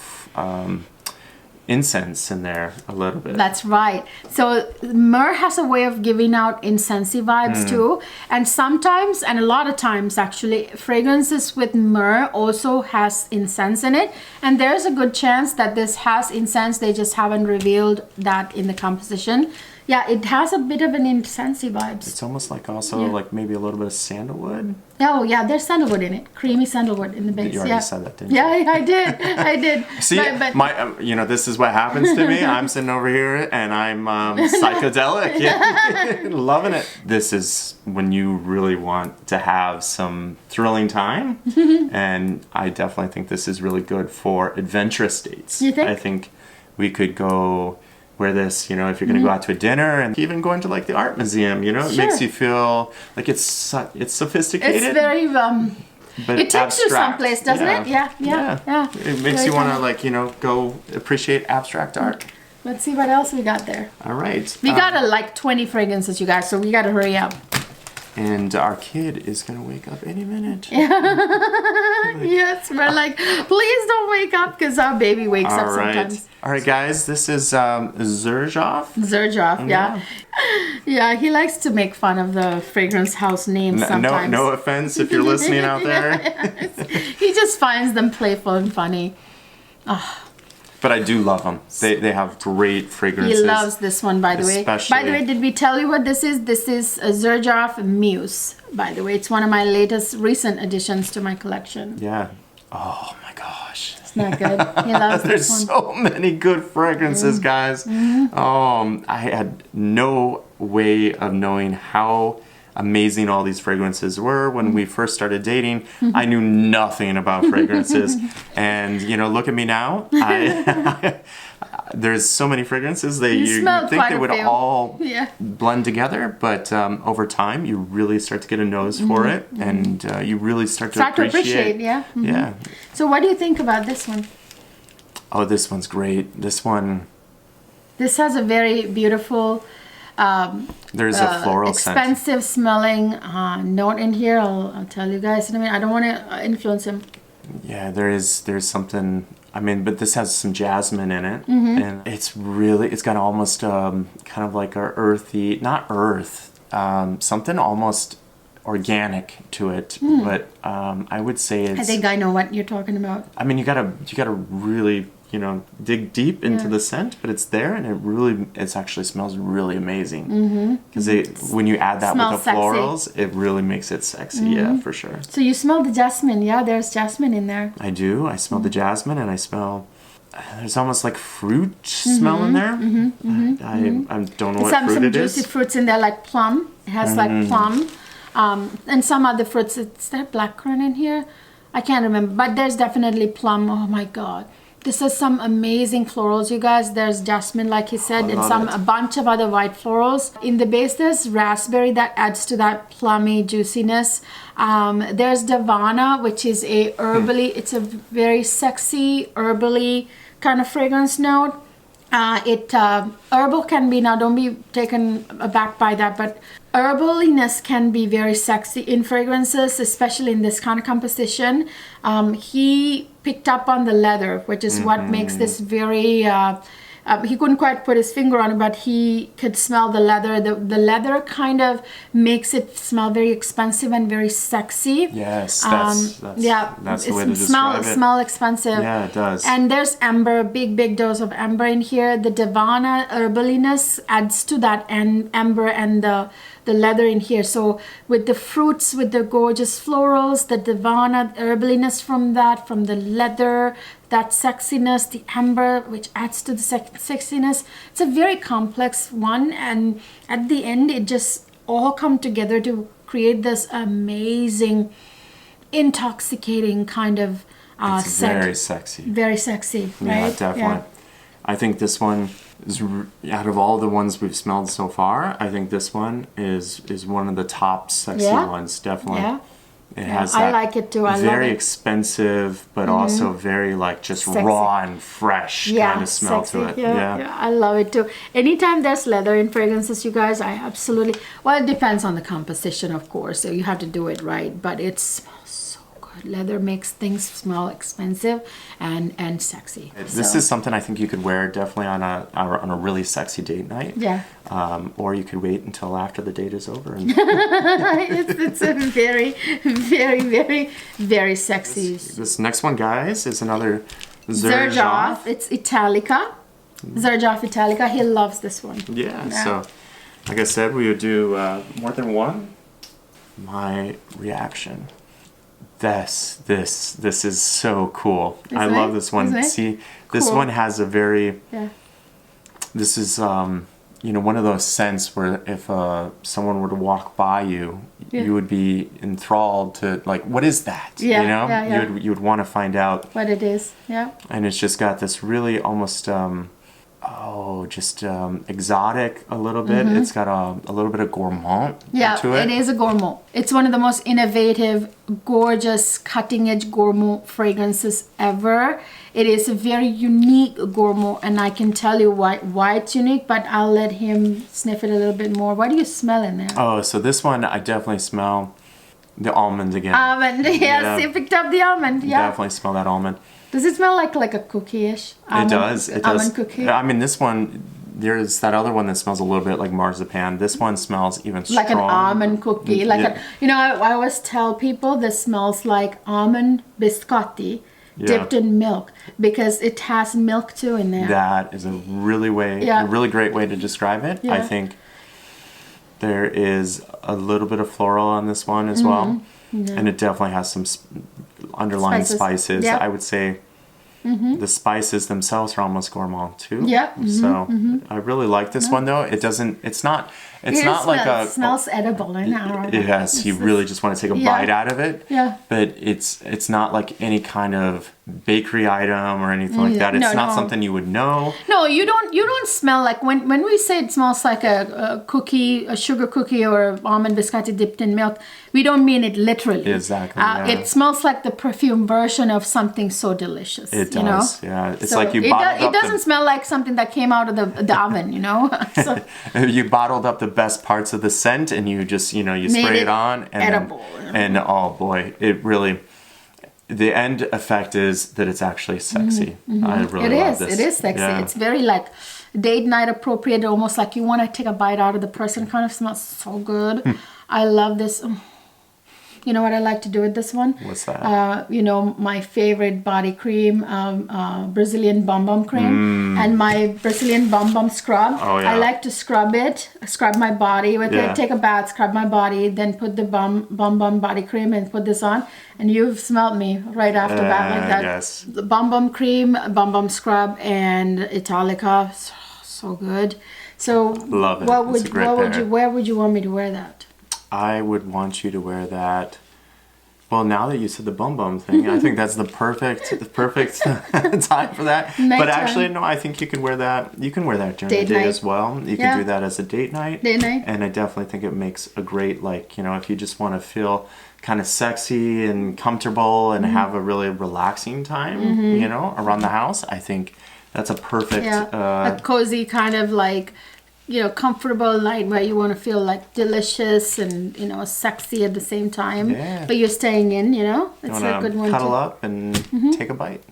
incense in there a little bit. That's right. So myrrh has a way of giving out incensey vibes too. And sometimes, and a lot of times actually, fragrances with myrrh also has incense in it. And there's a good chance that this has incense. They just haven't revealed that in the composition. Yeah, it has a bit of an incensey vibes. It's almost like also like maybe a little bit of sandalwood. Oh yeah, there's sandalwood in it. Creamy sandalwood in the base. You already said that, didn't you? Yeah, I did. I did. See, my you know, this is what happens to me. I'm sitting over here and I'm psychedelic. Yeah. Loving it. This is when you really want to have some thrilling time. And I definitely think this is really good for adventurous dates. You think? I think we could go wear this, you know, if you're going to go out to a dinner, and even going to like the art museum, you know, it makes you feel like it's sophisticated. It's very but it takes you someplace, doesn't it? Yeah. It makes you want to, like, you know, go appreciate abstract art. Let's see what else we got there. All right. We got like 20 fragrances, you guys, so we got to hurry up. And our kid is gonna wake up any minute. Yes, we're like, please don't wake up because our baby wakes up sometimes. All right, guys, this is Xerjoff. Xerjoff, yeah. Yeah, he likes to make fun of the fragrance house names sometimes. No offense if you're listening out there. He just finds them playful and funny. Oh. But I do love them. They have great fragrances. He loves this one, by the way. By the way, did we tell you what this is? This is a Xerjoff Muse, by the way. It's one of my latest recent additions to my collection. Yeah. Oh my gosh. It's not good. He loves this one. There's so many good fragrances, guys. I had no way of knowing how amazing all these fragrances were when we first started dating. I knew nothing about fragrances, and look at me now. There's so many fragrances that you think they would all blend together, but over time you really start to get a nose for it, and you really start to appreciate. Yeah. So what do you think about this one? Oh, this one's great. This has a very beautiful. There's a floral expensive smelling note in here. I'll tell you guys in a minute. I don't want to influence him. Yeah, there's something. I mean, but this has some jasmine in it, and it's got almost kind of like a earthy, not earth, something almost organic to it. But I would say it's. I think I know what you're talking about. I mean, you gotta really. Dig deep into the scent, but it's there, and it actually smells really amazing. Because when you add that with the florals, it really makes it sexy. Yeah, for sure. So you smell the jasmine. Yeah, there's jasmine in there. I do. I smell the jasmine, and I smell. There's almost like fruit smell in there. I don't know what fruit some it is. Juicy fruits in there, like plum. It has like plum, and some other fruits. Is there blackcurrant in here? I can't remember, but there's definitely plum. Oh my god. This is some amazing florals, you guys. There's jasmine, like he said, and a bunch of other white florals. In the base, there's raspberry that adds to that plummy juiciness. There's Davana, which is a herbally, it's a very sexy, herbally kind of fragrance note. Herbal can be, now don't be taken aback by that, but herbaliness can be very sexy in fragrances, especially in this kind of composition. He picked up on the leather, which is what makes this very he couldn't quite put his finger on it, but he could smell the leather. The leather kind of makes it smell very expensive and very sexy. Yes, that's the way to describe it. Smell expensive. Yeah, it does. And there's amber, big dose of amber in here. The Davana herbaliness adds to that, and amber and the leather in here. So with the fruits, with the gorgeous florals, the Davana herbaliness from the leather, that sexiness, the amber, which adds to the sexiness. It's a very complex one, and at the end it just all come together to create this amazing, intoxicating kind of it's very sexy. Very sexy, right? Yeah, definitely. Yeah. I think this one is, out of all the ones we've smelled so far, I think this one is one of the top sexy ones, definitely. Yeah. It has that I like it too. very expensive, but also very like just sexy, raw and fresh kind of smell to it. Yeah, I love it too. Anytime there's leather in fragrances, you guys, I absolutely, well, it depends on the composition, of course, so you have to do it right, but it smells so good. Leather makes things smell expensive and sexy. This is something I think you could wear definitely on a really sexy date night. Yeah. Or you could wait until after the date is over. And it's a very, very, very, very sexy. This next one, guys, is another Xerjoff. It's Italica. Xerjoff Italica. He loves this one. Yeah. So, like I said, we would do more than one. My reaction. This is so cool. I love this one. See, this one has a very. Yeah. This is one of those scents where if someone were to walk by you, you would be enthralled to, like, what is that? You would want to find out what it is. Yeah. And it's just got this really almost just exotic a little bit. It's got a little bit of gourmand to it. It is a gourmand. It's one of the most innovative, gorgeous, cutting-edge gourmand fragrances ever. It is a very unique gourmand, and I can tell you why it's unique, but I'll let him sniff it a little bit more. What do you smell in there? Oh, so this one, I definitely smell the almond again. Almond, yes, you picked up the almond, Definitely smell that almond. Does it smell like a cookie-ish? It does. Almond cookie? I mean, this one, there's that other one that smells a little bit like marzipan. This one smells even stronger. Like an almond cookie. I always tell people this smells like almond biscotti dipped in milk, because it has milk too in there. That is a really great way to describe it. I think there is a little bit of floral on this one as well. And it definitely has some underlying spices. I would say the spices themselves are almost gourmand too. So I really like this one though. It smells edible in our Yes, you really just want to take a bite out of it. But it's not like any kind of bakery item or anything like that. It's not something you would know. No, you don't smell like when we say it smells like a cookie, a sugar cookie or almond biscotti dipped in milk, we don't mean it literally. Exactly. It smells like the perfume version of something so delicious. It does. Yeah. It's so like you bottled up. It doesn't smell like something that came out of the oven, So you bottled up the best parts of the scent and you just, you spray it on and edible. And oh boy, it really, the end effect is that it's actually sexy. I really love this. It is sexy. It's very like date night appropriate, almost like you want to take a bite out of the person. Kind of smells so good. I love this. You know what I like to do with this one? What's that? My favorite body cream, Brazilian Bum Bum cream, and my Brazilian Bum Bum scrub. I like to scrub my body with it, take a bath, scrub my body, then put the Bum Bum body cream and put this on. And you've smelled me right after that, like that. Yes. The Bum Bum cream, Bum Bum scrub, and italica, so good. So love it. Where would you want me to wear that? I would want you to wear that. Well, now that you said the bum bum thing, I think that's the perfect time for that. But actually, no, I think you can wear that. You can wear that during the day as well. You can do that as a date night. And I definitely think it makes a great, if you just want to feel kind of sexy and comfortable and have a really relaxing time, around the house. I think that's a perfect, a cozy kind of comfortable night where you want to feel like delicious and sexy at the same time, but you're staying in, it's a good one. Cuddle up and take a bite.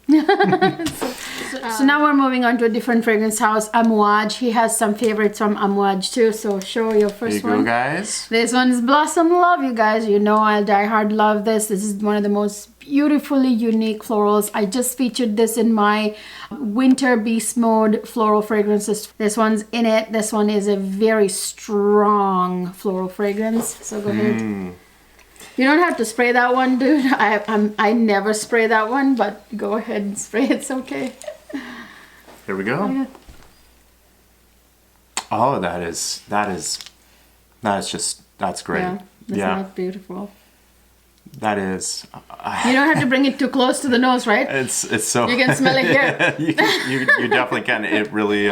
So now we're moving on to a different fragrance house, Amwaj. He has some favorites from Amwaj too, so show your first one. There you go, guys. This one is Blossom Love, you guys. I die hard love this. This is one of the most beautifully unique florals. I just featured this in my winter beast mode floral fragrances. This one's in it. This one is a very strong floral fragrance. So go ahead. You don't have to spray that one, dude. I never spray that one, but go ahead and spray it. It's okay. Here we go. Oh, that's great. Yeah, that's beautiful. That is. You don't have to bring it too close to the nose, right? It's so. You can smell it here. you definitely can. It really.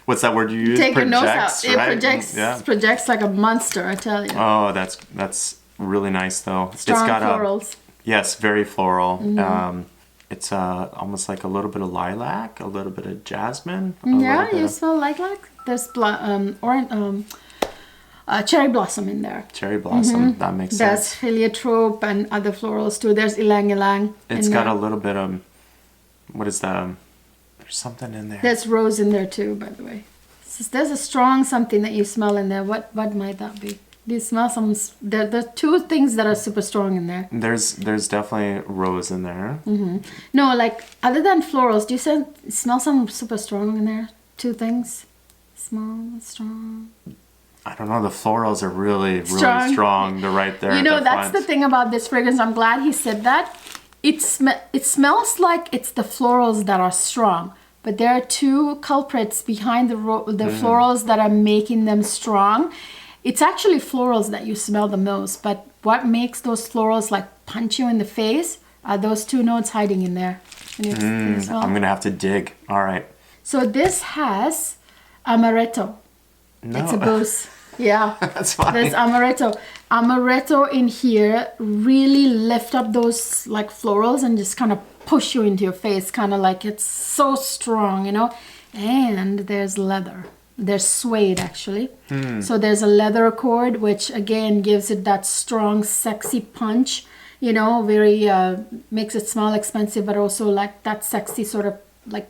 What's that word you use? Take your nose out. It right? projects like a monster. I tell you. Oh, that's really nice though. Strong it's got florals. Yes, very floral. It's almost like a little bit of lilac, a little bit of jasmine. You smell lilac. There's cherry blossom in there. Cherry blossom, that makes sense. There's heliotrope and other florals too. There's ylang ylang. It's got a little bit of, what is that? There's something in there. There's rose in there too, by the way. There's a strong something that you smell in there. What might that be? Do you smell some? There are two things that are super strong in there. There's definitely rose in there. No, like other than florals, do you smell some super strong in there? Two things, small, strong. I don't know. The florals are really strong. They're right there. That's the thing about this fragrance. I'm glad he said that. It smells like it's the florals that are strong, but there are two culprits behind the florals that are making them strong. It's actually florals that you smell the most, but what makes those florals punch you in the face are those two notes hiding in there. I'm gonna have to dig. All right. So this has amaretto. No. It's a boost. Yeah. That's fine. There's amaretto. Amaretto in here really lift up those like florals and just kind of push you into your face, kind of like it's so strong, you know. And there's leather. There's suede actually. So there's a leather accord, which again gives it that strong, sexy punch. You know, very makes it smell expensive, but also like that sexy sort of like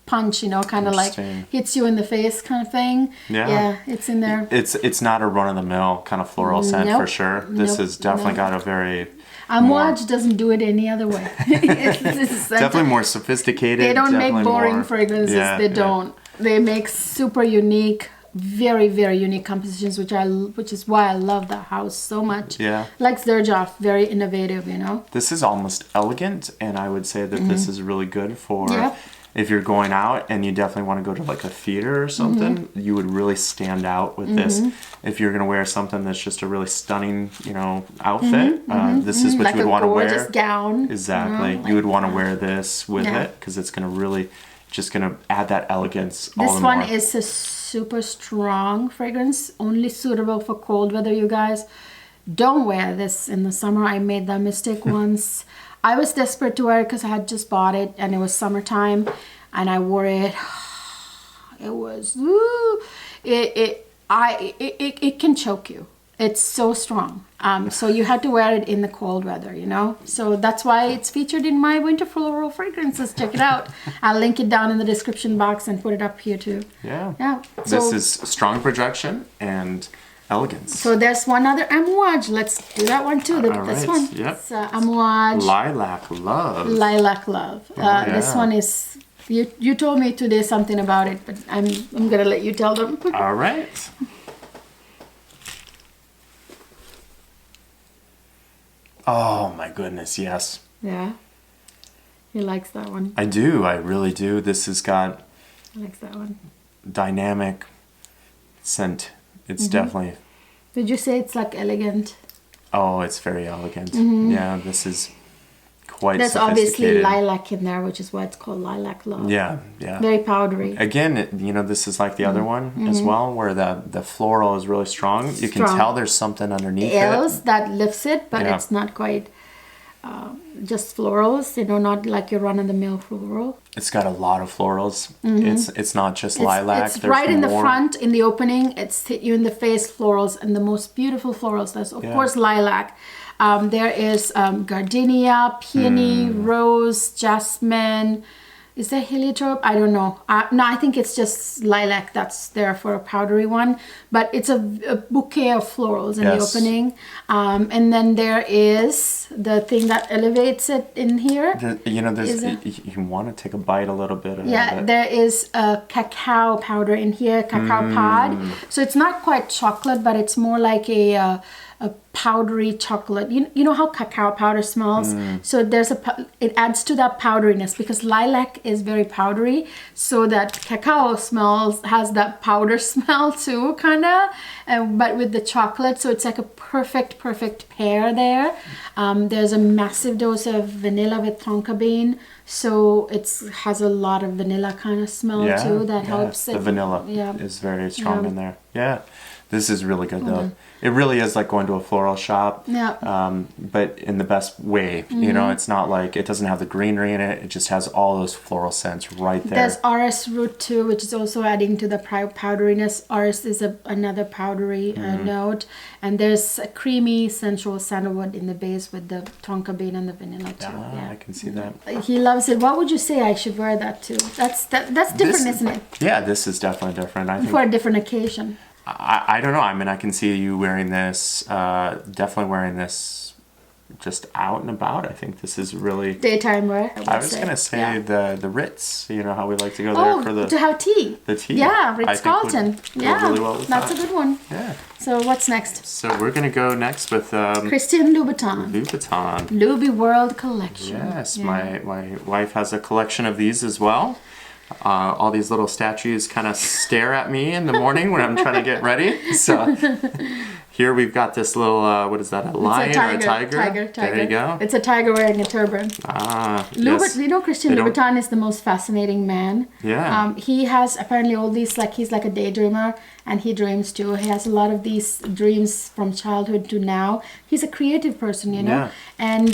punch, you know, kind of like hits you in the face kind of thing. Yeah, it's in there. It's not a run-of-the-mill kind of floral scent for sure. This has definitely got a very Amwaj doesn't do it any other way. It's definitely more sophisticated. They don't make boring fragrances. They don't. They make super unique, very, very unique compositions, which is why I love the house so much. Yeah. Like Xerjoff, very innovative, you know. This is almost elegant, and I would say that this is really good for if you're going out and you definitely want to go to like a theater or something. You would really stand out with this. If you're gonna wear something that's just a really stunning, you know, outfit, this is what like you would want to wear. Gorgeous gown. Exactly. You know, you would want to wear this with it because it's gonna really just gonna add that elegance. This one is a super strong fragrance, only suitable for cold weather, you guys. Don't wear this in the summer. I made that mistake once. I was desperate to wear it because I had just bought it and it was summertime, and I wore it. It was it can choke you. It's so strong. So you had to wear it in the cold weather, you know. So that's why it's featured in my winter floral fragrances. Check it out. I'll link it down in the description box and put it up here too. Yeah. So, this is strong projection and elegance. So there's one other Amwaj. Let's do that one too. This one. Yep. It's Amwaj. Lilac Love. Lilac Love. This one is. You told me today something about it, but I'm gonna let you tell them. All right. Oh my goodness, yes. Yeah. He likes that one. I do. I really do. This has got. He likes that one. Dynamic scent. It's definitely. Did you say it's like elegant? Oh, it's very elegant. Yeah, this is quite There's sophisticated. obviously lilac in there, which is why it's called Lilac Love. Yeah. Very powdery. Again, you know, this is like the other one as well, where the floral is really strong. You can tell there's something underneath it. That lifts it, but it's not quite just florals, you know, not like your run-of-the-mill floral. It's got a lot of florals. It's not just lilac. It's right in the front, in the opening. It's hit you in the face florals, and the most beautiful florals. There's of course lilac. There is gardenia, peony, rose, jasmine. Is there heliotrope? I don't know. No, I think it's just lilac that's there for a powdery one. But it's a bouquet of florals in the opening. And then there is the thing that elevates it in here. You know, you want to take a bite a little bit of it. There is a cacao powder in here, cacao pod. So it's not quite chocolate, but it's more like a powdery chocolate. You know how cacao powder smells? So it adds to that powderiness because lilac is very powdery. So that cacao has that powder smell too, kind of. But with the chocolate, so it's like a perfect pair there. There's a massive dose of vanilla with tonka bean. So it has a lot of vanilla kind of smell too. That helps. The vanilla is very strong in there. Yeah. This is really good though. It really is like going to a floral shop, but in the best way. You know, it's not like it doesn't have the greenery in it. It just has all those floral scents right there. There's RS root too, which is also adding to the powderiness. RS is another powdery note, and there's a creamy, sensual sandalwood in the base with the tonka bean and the vanilla too. I can see that. He loves it. What would you say I should wear that to? That's different, isn't it? Yeah, this is definitely different. I think for a different occasion. I don't know. I mean, I can see you wearing this, definitely wearing this just out and about. I think this is really... Daytime wear, I was going to say the Ritz. You know how we like to go there for the... to have tea. The tea. Yeah, Ritz-Carlton. Really well with that's that. a good one. Yeah. So what's next? So we're going to go next with... Christian Louboutin. Louis World Collection. Yes, my wife has a collection of these as well. All these little statues kind of stare at me in the morning when I'm trying to get ready. So Here we've got this little, what is that, a lion or a tiger? Tiger. There you go. It's a tiger wearing a turban. Yes. You know, Christian Louboutin is the most fascinating man. Yeah. He has apparently all these, like, he's like a daydreamer, and he dreams too. He has a lot of these dreams from childhood to now. He's a creative person, you know. Yeah. And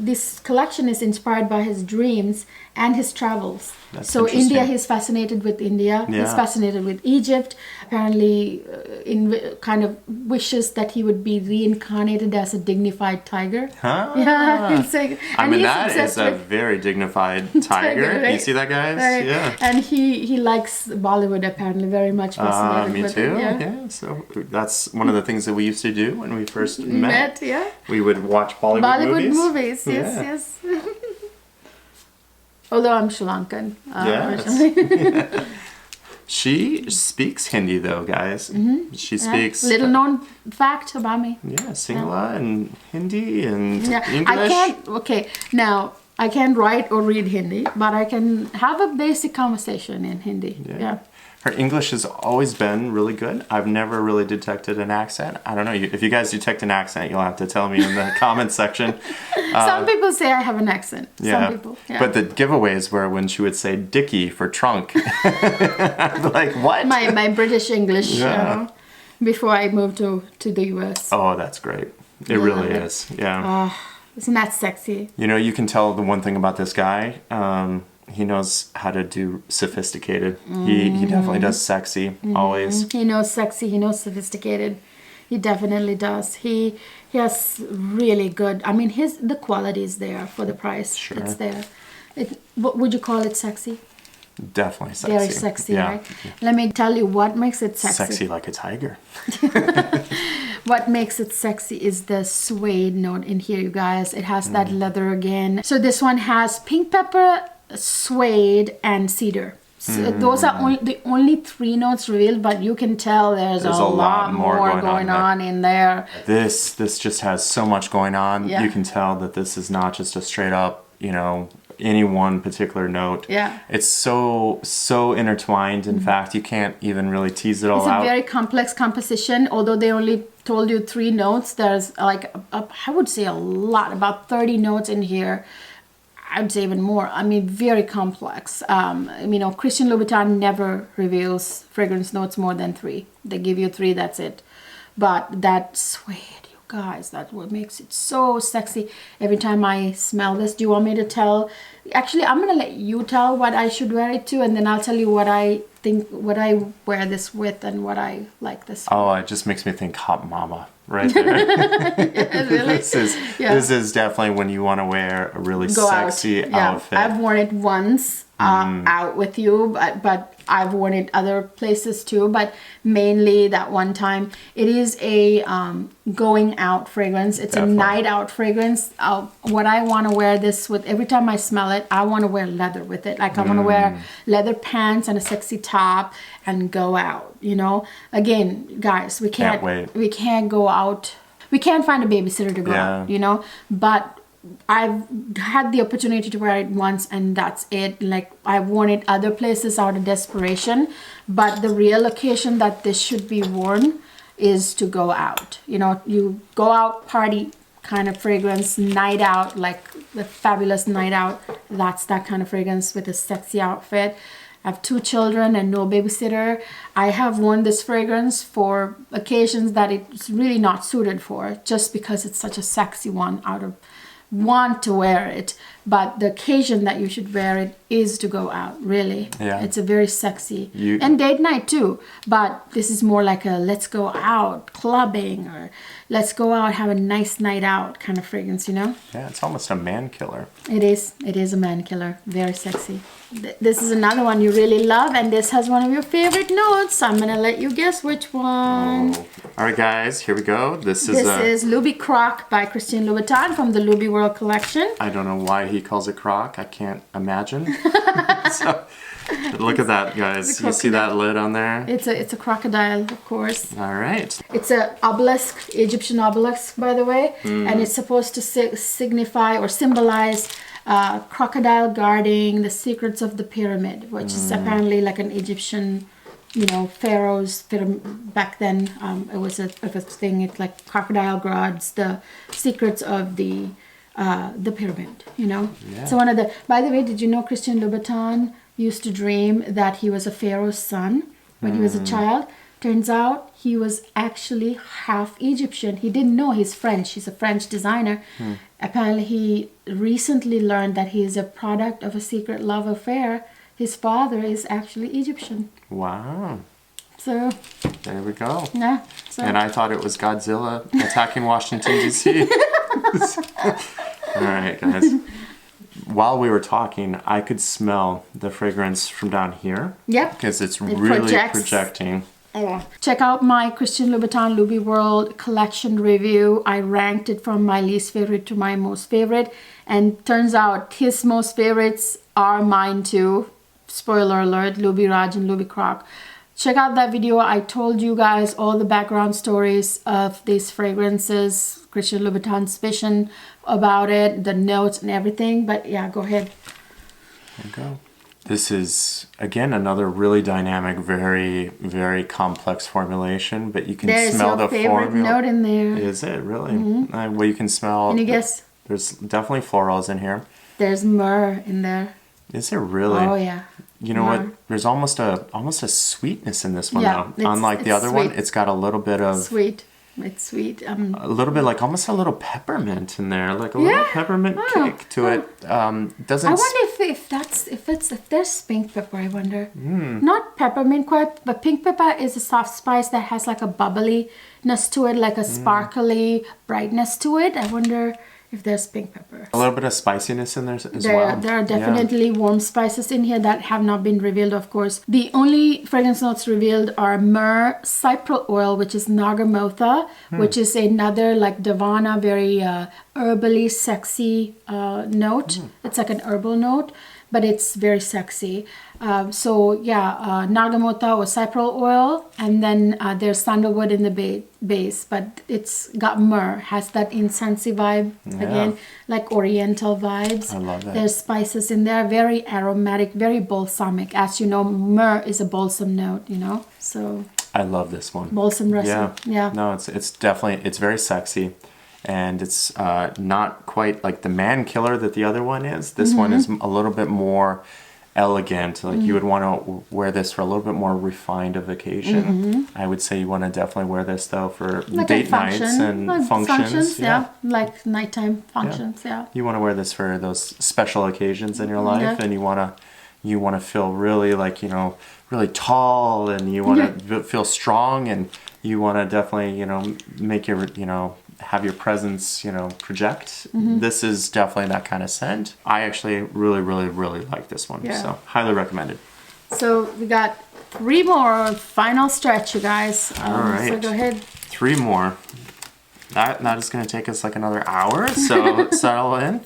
this collection is inspired by his dreams and his travels. That's so interesting. India, he's fascinated with India. Yeah. He's fascinated with Egypt. Apparently, kind of wishes that he would be reincarnated as a dignified tiger. Huh? Yeah, he's like, I and mean, he's that is obsessed a with very dignified tiger. right? You see that, guys? Right. Yeah. And he likes Bollywood, apparently, very much fascinated Me with too. it. Yeah. So that's one of the things that we used to do when we first met. Yeah. We would watch Bollywood Movies. Yeah. Yes. Although I'm Sri Lankan. Yes. Originally. She speaks Hindi, though, guys. She speaks Little known fact about me. yeah, Singhala and Hindi and Yeah, English. Now I can't write or read Hindi, but I can have a basic conversation in Hindi. Yeah. Her English has always been really good. I've never really detected an accent. I don't know. If you guys detect an accent, you'll have to tell me in the comments section. Some people say I have an accent. Yeah. Some people. Yeah. But the giveaways were when she would say Dickie for trunk. I'd be like, what? my British English Yeah. before I moved to the US. Oh, that's great. It really is. Yeah. Isn't that sexy? You know, you can tell the one thing about this guy. He knows how to do sophisticated. He definitely does sexy, always. He knows sexy, he knows sophisticated. He definitely does. He has really good, I mean, the quality is there for the price. Sure. It's there. What would you call it, sexy? Definitely sexy. Very sexy, Yeah. right? Let me tell you what makes it sexy. Sexy like a tiger. What makes it sexy is the suede note in here, you guys. It has that leather again. So this one has pink pepper, suede, and cedar. So those are the only 3 notes revealed, but you can tell there's a lot more going on in there. This just has so much going on. Yeah. You can tell that this is not just a straight up, any one particular note. Yeah. It's so intertwined. In fact, you can't even really tease it all It's out. a very complex composition. Although they only told you 3 notes, there's like, I would say a lot, about 30 notes in here. I'd say even more. I mean, very complex. Christian Louboutin never reveals fragrance notes more than 3. They give you 3, that's it. But that suede, you guys, that's what makes it so sexy. Every time I smell this, do you want me to tell? Actually, I'm going to let you tell what I should wear it to, and then I'll tell you what I wear this with and what I like this with. Oh, it just makes me think hot mama right there. Yeah, really? This is definitely when you want to wear a really sexy outfit. I've worn it once out with you, but I've worn it other places too, but mainly that one time. It is a going out fragrance. It's Definitely. a night out fragrance. What I want to wear this with, every time I smell it, I want to wear leather with it. Like I want to wear leather pants and a sexy top and go out, Again, guys, we can't go out. We can't find a babysitter to go out, But I've had the opportunity to wear it once and that's it. Like I've worn it other places out of desperation, but the real occasion that this should be worn is to go out. You go out, party kind of fragrance, night out, like the fabulous night out. That's that kind of fragrance with a sexy outfit. I have 2 children and no babysitter. I have worn this fragrance for occasions that it's really not suited for, just because it's such a sexy one want to wear it, but the occasion that you should wear it is to go out, really. Yeah. It's a very sexy and date night too, but this is more like a let's go out clubbing or let's go out have a nice night out kind of fragrance, Yeah, it's almost a man killer. It is a man killer. Very sexy. This is another one you really love, and this has one of your favorite notes. I'm gonna let you guess which one. All right, guys, here we go. This is Louis Croc by Christian Louboutin from the Louis World collection. I don't know why he calls it croc. I can't imagine. So, look at that, guys. You see that lid on there? It's a crocodile, of course. All right. It's a obelisk, Egyptian obelisk, by the way, and it's supposed to signify or symbolize crocodile guarding the secrets of the pyramid, which is apparently like an Egyptian pharaohs. Back then, it was a thing. It's like crocodile gods, the secrets of the pyramid. Yeah. So by the way, did you know Christian Louboutin used to dream that he was a pharaoh's son when he was a child? Turns out he was actually half Egyptian. He didn't know he's French. He's a French designer. Apparently, he recently learned that he is a product of a secret love affair. His father is actually Egyptian. Wow. So there we go. Yeah. So. And I thought it was Godzilla attacking Washington, D.C. All right, guys. While we were talking, I could smell the fragrance from down here. Yep. Because it really projecting. Check out my Christian Louboutin Louis World collection review. I ranked it from my least favorite to my most favorite. And turns out his most favorites are mine too. Spoiler alert, Louis Raj and Louis Croc. Check out that video. I told you guys all the background stories of these fragrances, Christian Louboutin's vision about it, the notes and everything. But yeah, go ahead. There you go. This is, again, another really dynamic, very, very complex formulation, but you can smell the favorite note in there. Is it really? Well, you can smell. Can you guess? There's definitely florals in here. There's myrrh in there. Is there really? Oh yeah. You know what? There's almost a sweetness in this one though. Unlike the other one, it's got a little bit of sweet. It's sweet. A little bit like almost a little peppermint in there, like a little peppermint kick to it. Doesn't. I wonder if there's pink pepper. I wonder. Not peppermint quite, but pink pepper is a soft spice that has like a bubbliness to it, like a sparkly brightness to it. I wonder if there's pink pepper. A little bit of spiciness in there as well. There are definitely warm spices in here that have not been revealed, of course. The only fragrance notes revealed are myrrh, cypriol oil, which is nagamotha, which is another like Davana, very herbally sexy note. It's like an herbal note, but it's very sexy. Nagamotha or cypriol oil, and then there's sandalwood in the base, but it's got myrrh, has that incensey vibe, again, like oriental vibes. I love that. There's spices in there, very aromatic, very balsamic. As you know, myrrh is a balsam note, so. I love this one. Balsam resin, yeah. No, it's definitely, it's very sexy. And it's not quite like the man killer that the other one is. This one is a little bit more elegant. Like you would want to wear this for a little bit more refined of occasion. I would say you want to definitely wear this though for like date nights and like functions. Like nighttime functions. You want to wear this for those special occasions in your life, and you want to feel really like really tall, and you want to feel strong, and you want to definitely make your have your presence, project. This is definitely that kind of scent. I actually really, really, really like this one. So highly recommended. So we got 3 more final stretch, you guys. All right. So go ahead. 3 more. That is going to take us like another hour. So settle in.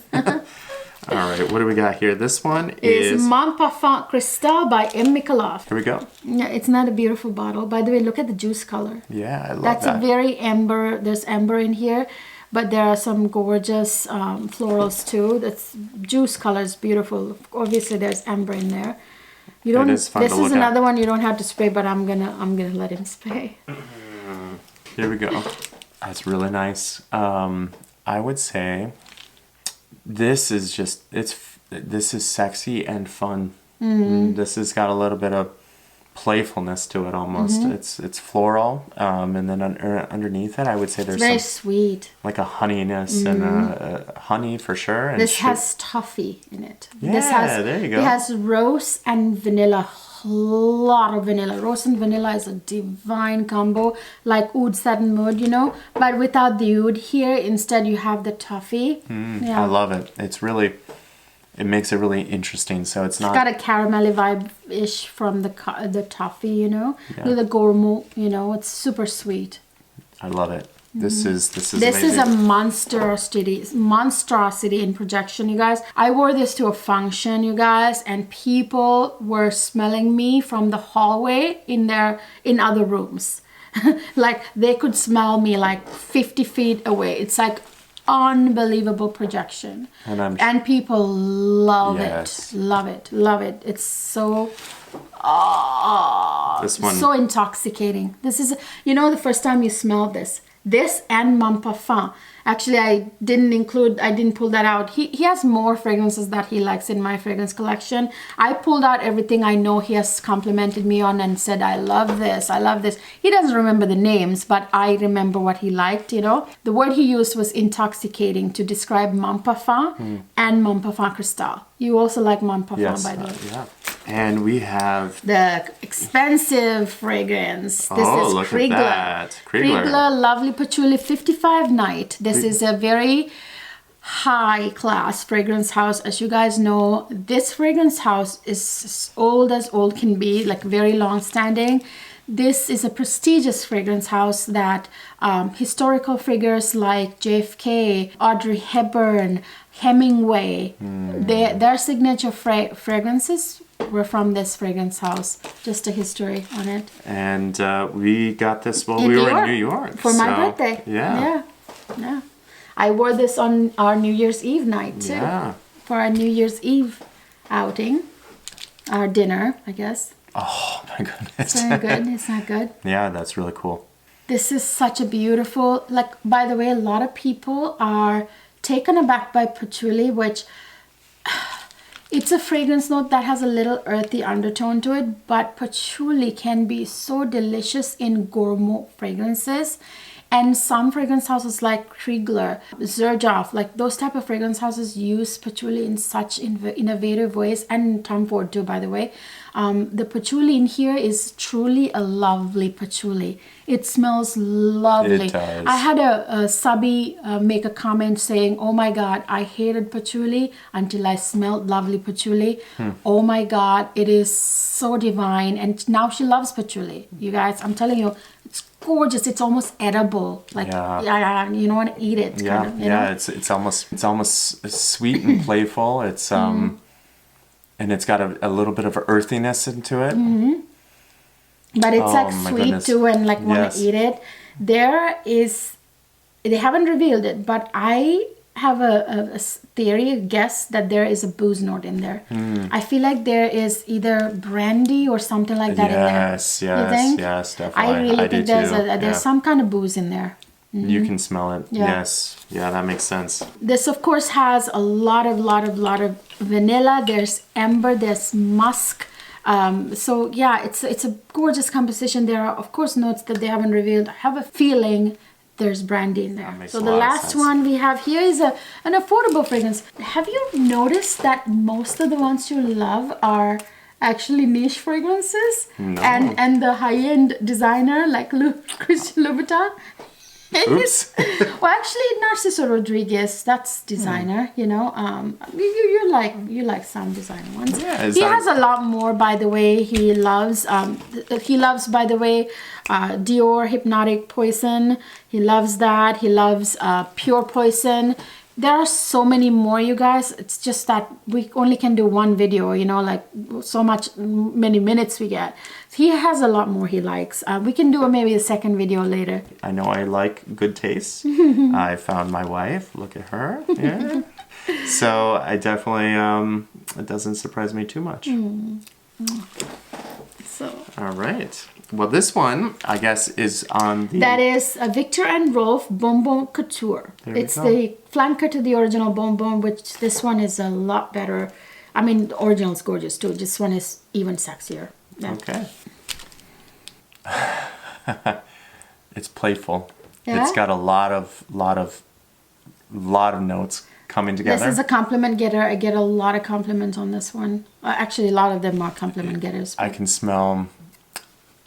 All right, what do we got here? This one is Mon Parfum Cristal by M. Micallef. Here we go. Yeah, it's not a beautiful bottle. By the way, look at the juice color. Yeah, I love that. That's a very amber. There's amber in here, but there are some gorgeous florals too. That's juice color is beautiful. Obviously, there's amber in there. You don't. It is fun this to look is another at. one you don't have to spray, but I'm gonna let him spray. Here we go. That's really nice. I would say. This is just this is sexy and fun. This has got a little bit of playfulness to it almost. It's floral, and then underneath it, I would say there's very sweet, like a honeyness and a honey for sure. And this has toffee in it. Yeah, there you go. It has rose and vanilla. A lot of vanilla. Rose and vanilla is a divine combo, like oud satin mood, but without the oud here. Instead, you have the toffee. I love it. It's really, it makes it really interesting. So it's not. It's got a caramelly vibe-ish from the toffee, with the gourmet. It's super sweet. I love it. This is amazing. A monstrosity in projection, you guys. I wore this to a function, you guys, and people were smelling me from the hallway in other rooms. Like they could smell me like 50 feet away. It's like unbelievable projection. And people love Yes. it. Love it. Love it. It's so This one. so intoxicating. This is, you know, the first time you smell this and Mon Parfum. Actually, I didn't pull that out. He has more fragrances that he likes in my fragrance collection. I pulled out everything I know he has complimented me on and said, I love this, I love this. He doesn't remember the names, but I remember what he liked, you know. The word he used was intoxicating to describe Mon Parfum and Mon Parfum Cristal. You also like Mon Parfum, Yes, by the way. yeah. And we have The expensive fragrance. This is look Kriegler. at that. Kriegler Lovely Patchouli 55 Night. This is a very high class fragrance house. As you guys know, this fragrance house is as old can be, like very long standing. This is a prestigious fragrance house that historical figures like JFK, Audrey Hepburn, Hemingway, their signature fragrances were from this fragrance house. Just a history on it. And we got this while we were in New York. For my birthday. Yeah. Yeah. I wore this on our New Year's Eve night too. Yeah. For our New Year's Eve outing. Our dinner, I guess. Oh my goodness. It's very good. It's not good. Yeah, that's really cool. This is such a beautiful, like, by the way, a lot of people are taken aback by patchouli, which it's a fragrance note that has a little earthy undertone to it, but patchouli can be so delicious in gourmet fragrances. And some fragrance houses like Kriegler, Xerjoff, like those type of fragrance houses use patchouli in such innovative ways, and Tom Ford too, by the way. The patchouli in here is truly a lovely patchouli. It smells lovely. It does. I had a subby make a comment saying, oh my God, I hated patchouli until I smelled lovely patchouli. Oh my God, it is so divine. And now she loves patchouli. You guys, I'm telling you, it's gorgeous. It's almost edible. Like, yeah, you don't want to eat it. Yeah, kind of, you know? it's almost sweet and playful. It's and it's got a little bit of earthiness into it. But it's like my sweet goodness. too, and like want Yes. to eat it. They haven't revealed it, but I have a theory, a guess that there is a booze note in there. I feel like there is either brandy or something like that in there. Yes, You think? yes, definitely. I really think do there's too. there's some kind of booze in there. You can smell it. Yeah. Yes, yeah, that makes sense. This of course has a lot of vanilla. There's amber. There's musk. So yeah, it's a gorgeous composition. There are of course notes that they haven't revealed. I have a feeling there's brandy in there. makes So a the lot of last sense. one we have here is an affordable fragrance. Have you noticed that most of the ones you love are actually niche fragrances? No. And the high-end designer like Christian Louboutin. Oops. Well, actually, Narciso Rodriguez, that's designer. You know, you like some designer ones. Yeah, is he that- has a lot more. By the way, he loves by the way, Dior Hypnotic Poison. He loves that. He loves Pure Poison. There are so many more, you guys. It's just that we only can do one video, you know, like so many minutes we get. He has a lot more he likes. We can do maybe a second video later. I know I like good taste. I found my wife. Look at her. Yeah. So I definitely, it doesn't surprise me too much. So All right. Well, this one, I guess, is on the... that is a Victor and Rolf Bonbon Couture. There we It's go. the flanker to the original Bonbon, which this one is a lot better. I mean, the original is gorgeous too. This one is even sexier. Yeah. Okay. It's playful. Yeah? It's got a lot of notes coming together. This is a compliment getter. I get a lot of compliments on this one. Actually, a lot of them are compliment getters. I can smell...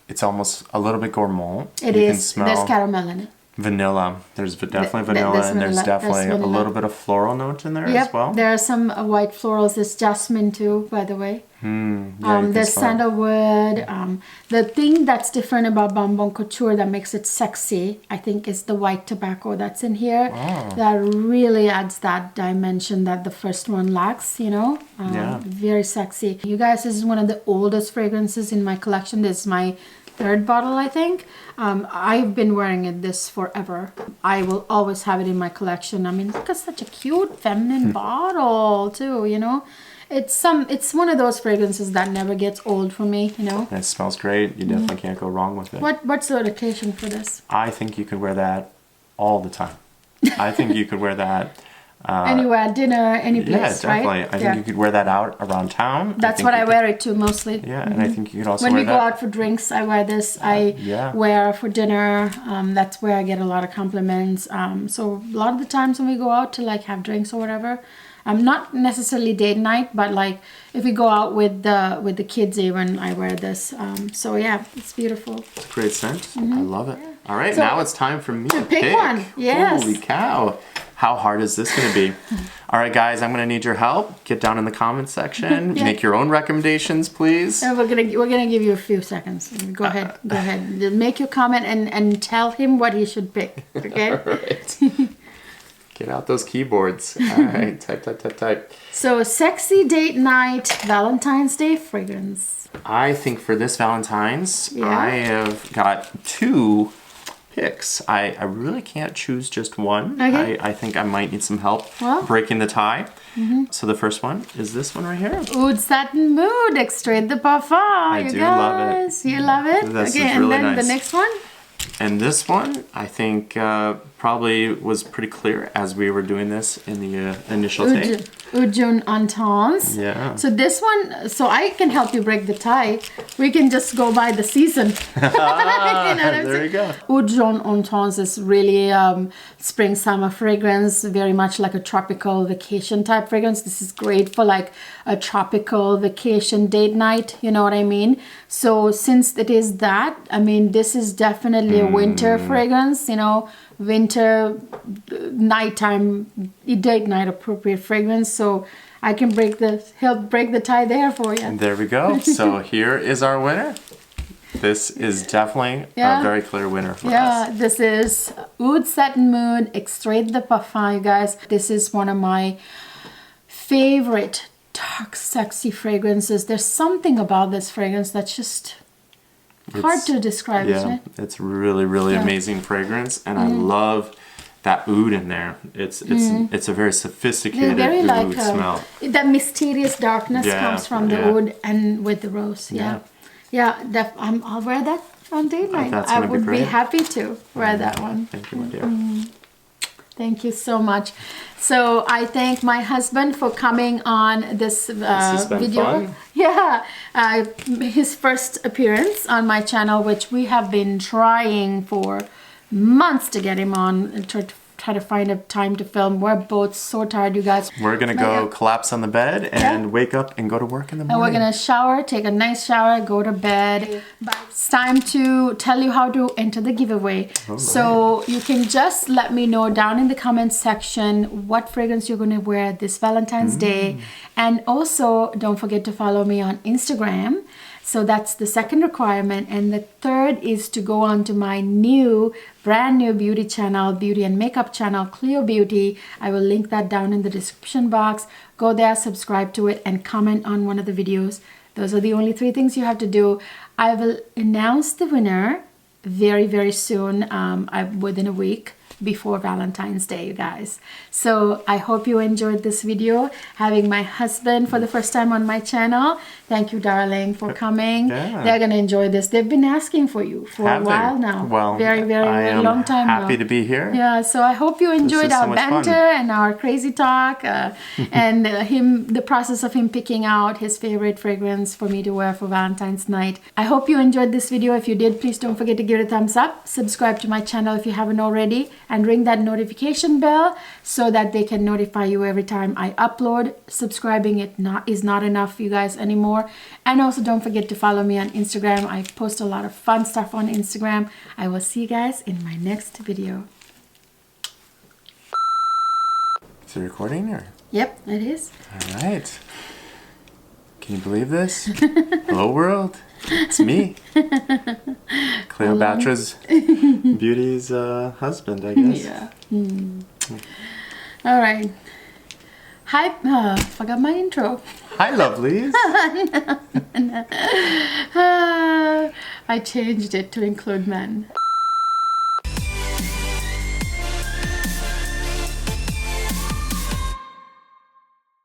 It's almost a little bit gourmand. It You is. can smell There's caramel in it. vanilla. There's definitely Th- vanilla, there's and there's vanilla. There's definitely a vanilla. little bit of floral note in there Yep. as well. There are some white florals. There's jasmine too, by the way. Yeah, you can There's smell it. sandalwood. The thing that's different about Bonbon Couture that makes it sexy, I think, is the white tobacco that's in here. That really adds that dimension that the first one lacks, you know? Yeah. Very sexy. You guys, this is one of the oldest fragrances in my collection. This is my third bottle, I think. I've been wearing this forever. I will always have it in my collection. I mean, look at such a cute feminine bottle too, you know. It's one of those fragrances that never gets old for me, you know. It smells great. You definitely can't go wrong with it. What's the occasion for this? I think you could wear that all the time. I think you could wear that anywhere, dinner, any place, yeah, definitely. right? I think you could wear that out around town. That's what I wear it to mostly. Yeah, and I think you could also when wear we that. go out for drinks, I wear this. I wear for dinner. That's where I get a lot of compliments. So a lot of the times when we go out to like have drinks or whatever, not necessarily date night, but like if we go out with the kids even, I wear this. So yeah, it's beautiful. It's a great scent. I love it. All right, So, now it's time for me to pick one. Yes. Holy cow. How hard is this going to be? All right, guys, I'm going to need your help. Get down in the comments section. Make your own recommendations, please. And we're gonna give you a few seconds. Go ahead. Make your comment and tell him what he should pick. Okay. All right. Get out those keyboards. All right, type. So, sexy date night, Valentine's Day fragrance. I think for this Valentine's, I have got 2 picks. I really can't choose just one. Okay. I think I might need some help breaking the tie. So the first one is this one right here. Oud Satin Mood, Extrait de Parfum. I do love it. You love it? This okay, is and really then nice. the next one? And this one, I think, probably was pretty clear as we were doing this in the initial take. Oud Jaune Intense. Yeah. So this one, so I can help you break the tie. We can just go by the season. There you go. Oud Jaune Intense is really spring summer fragrance, very much like a tropical vacation type fragrance. This is great for like a tropical vacation date night, you know what I mean? So since it is that, I mean, this is definitely a winter fragrance, you know, winter nighttime date night appropriate fragrance. So I can help break the tie there for you. There we go. So here is our winner. This is definitely a very clear winner for us. Yeah, this is Oud Satin Mood, Extrait de Parfum, you guys. This is one of my favorite dark, sexy fragrances. There's something about this fragrance that's just hard to describe, isn't it? It's really amazing fragrance, and I love that oud in there. It's a very sophisticated oud smell. That mysterious darkness comes from the oud and with the rose. I'll wear that on date night. I would be happy to wear that one. Thank you, my dear. Thank you so much. So I thank my husband for coming on this video. Fun. Yeah, his first appearance on my channel, which we have been trying for months to get him on and try to find a time to film. We're both so tired, you guys. We're gonna go collapse on the bed and wake up and go to work in the morning. And we're gonna shower, take a nice shower, go to bed. But it's time to tell you how to enter the giveaway. So you can just let me know down in the comments section what fragrance you're gonna wear this Valentine's Day. And also don't forget to follow me on Instagram. So that's the second requirement. And the third is to go on to my brand new beauty channel, beauty and makeup channel, Cleo Beauty. I will link that down in the description box. Go there, subscribe to it, and comment on one of the videos. Those are the only 3 things you have to do. I will announce the winner very, very soon, within a week before Valentine's Day, you guys. So I hope you enjoyed this video, having my husband for the first time on my channel. Thank you, darling, for coming. They're gonna enjoy this. They've been asking for you for a while now. Well, very long time now. Happy to be here. Yeah, so I hope you enjoyed our banter and our crazy talk, and the process of him picking out his favorite fragrance for me to wear for Valentine's night. I hope you enjoyed this video. If you did, please don't forget to give it a thumbs up. Subscribe to my channel if you haven't already, and ring that notification bell so that they can notify you every time I upload. Subscribing is not enough, you guys, anymore. And also don't forget to follow me on Instagram. I post a lot of fun stuff on Instagram. I will see you guys in my next video. Is it recording or? Yep, it is. All right. Can you believe this? Hello world. It's me. Cleopatra's Beauty's husband, I guess. Yeah. All right. Hi. Forgot my intro. Hi, lovelies. I changed it to include men.